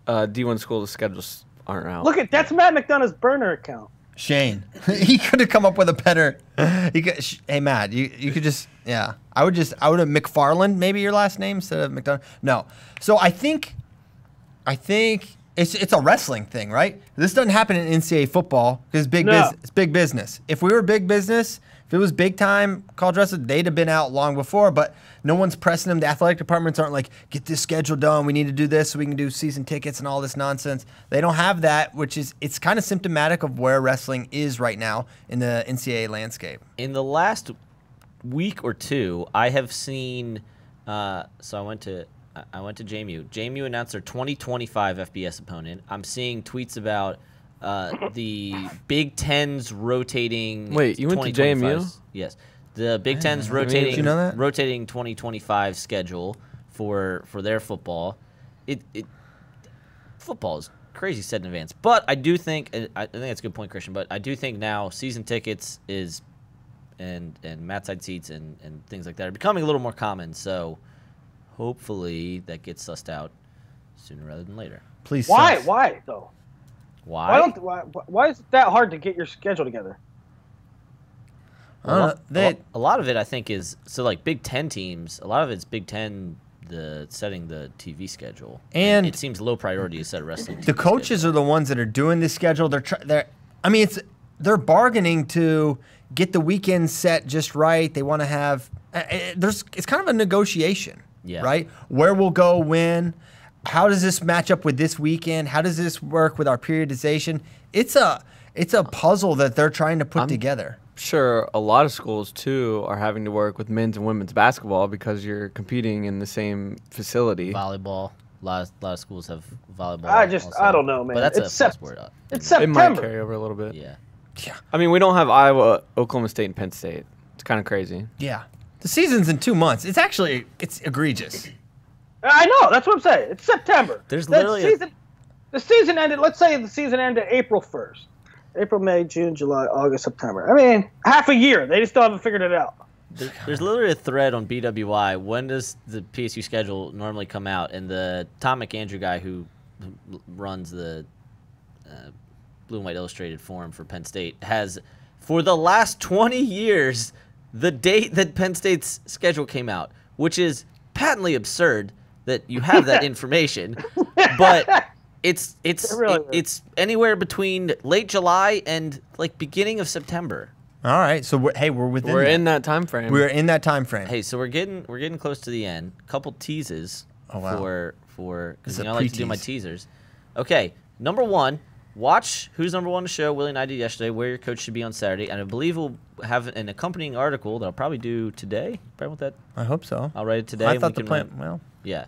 D1 schools' schedules aren't out. Look that's Matt McDonough's burner account. Shane, he could have come up with a better. Hey Matt, you could just I would have McFarland maybe your last name instead of McDonough. No, so I think it's a wrestling thing, right? This doesn't happen in NCAA football because it's big business. If we were big business, if it was big time college wrestling, they'd have been out long before. But no one's pressing them. The athletic departments aren't like, get this schedule done. We need to do this so we can do season tickets and all this nonsense. They don't have that, it's kind of symptomatic of where wrestling is right now in the NCAA landscape. In the last week or two, I have seen. So I went to JMU. JMU announced their 2025 FBS opponent. I'm seeing tweets about the Big Ten's rotating. Wait, you went to JMU? Yes, the Big Ten's rotating. Did you know that? Rotating 2025 schedule for their football. Football is crazy set in advance, but I do think I think that's a good point, Christian. But I do think now season tickets and mat side seats and things like that are becoming a little more common. So hopefully that gets sussed out sooner rather than later. Please. Why? sus. Why though? Why? Why is it that hard to get your schedule together? A lot of it, I think, is so like Big Ten teams. A lot of it's Big Ten setting the TV schedule, and it seems low priority to set a wrestling. The coaches are the ones that are doing this schedule. They're bargaining to get the weekend set just right. They want to have it's kind of a negotiation, right? Where we'll go when. How does this match up with this weekend? How does this work with our periodization? It's a puzzle that they're trying to put together. Sure, a lot of schools too are having to work with men's and women's basketball because you're competing in the same facility. Volleyball, a lot of schools have volleyball. I don't know, man. But that's a sport. It's It might September. carry over a little bit. Yeah. I mean, we don't have Iowa, Oklahoma State, and Penn State. It's kind of crazy. Yeah. The season's in 2 months. It's egregious. I know. That's what I'm saying. It's September. There's literally the season ended. Let's say the season ended April 1st. April, May, June, July, August, September. I mean, half a year. They just still haven't figured it out. There's literally a thread on BWI. When does the PSU schedule normally come out? And the Tom McAndrew guy who runs the Blue and White Illustrated forum for Penn State has, for the last 20 years, the date that Penn State's schedule came out, which is patently absurd that you have that information, but it's anywhere between late July and like beginning of September. All right, so we're in that time frame. We're in that time frame. Hey, so we're getting close to the end. A couple teases for because I like to do my teasers. Okay, number one, watch Who's Number One the show. Willie and I did yesterday. Where your coach should be on Saturday, and I believe we'll have an accompanying article that I'll probably do today. Probably with that. I hope so. I'll write it today. I thought the plan. Well, yeah,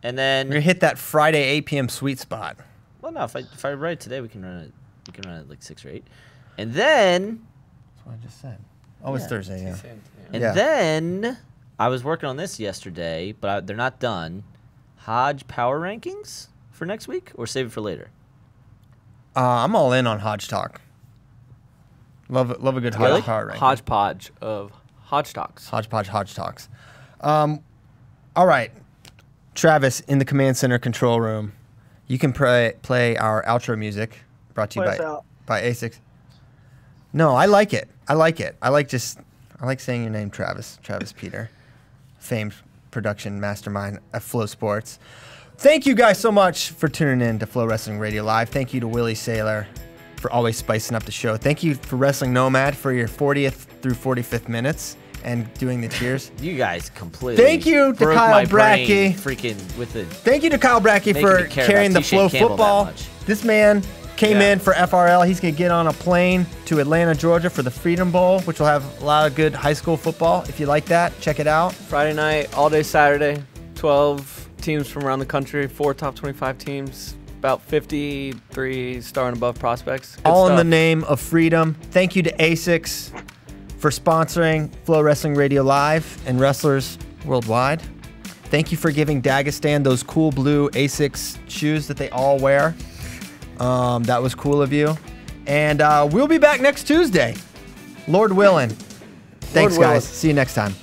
and then we're gonna hit that Friday 8 p.m. sweet spot. Well, no, if I write it today, we can run it. We can run it like 6 or 8, and then. That's what I just said. Oh, it's Thursday. Yeah. And then I was working on this yesterday, but they're not done. Hodge power rankings for next week, or save it for later. I'm all in on Hodge talk. Love a good Hodge power ranking. Hodgepodge of Hodge talks. Hodge talks. All right, Travis in the command center control room. You can play our outro music, brought to you by ASICS. No, I like it. I like saying your name, Travis Peter, famed production mastermind at Flow Sports. Thank you guys so much for tuning in to Flow Wrestling Radio Live. Thank you to Willie Saylor for always spicing up the show. Thank you for Wrestling Nomad for your 40th through 45th minutes and doing the cheers. You guys completely. Thank you to Kyle Brackey. Thank you to Kyle Brackey for carrying the Flow football. This man came in for FRL. He's going to get on a plane to Atlanta, Georgia for the Freedom Bowl, which will have a lot of good high school football. If you like that, check it out. Friday night, all day Saturday, 12 teams from around the country, 4 top 25 teams, about 53 star and above prospects. Good all stuff. in the name of freedom. Thank you to ASICS for sponsoring Flow Wrestling Radio Live and wrestlers worldwide. Thank you for giving Dagestan those cool blue ASICS shoes that they all wear. That was cool of you. And we'll be back next Tuesday. Lord willing. Thanks, Lord willing. guys. See you next time.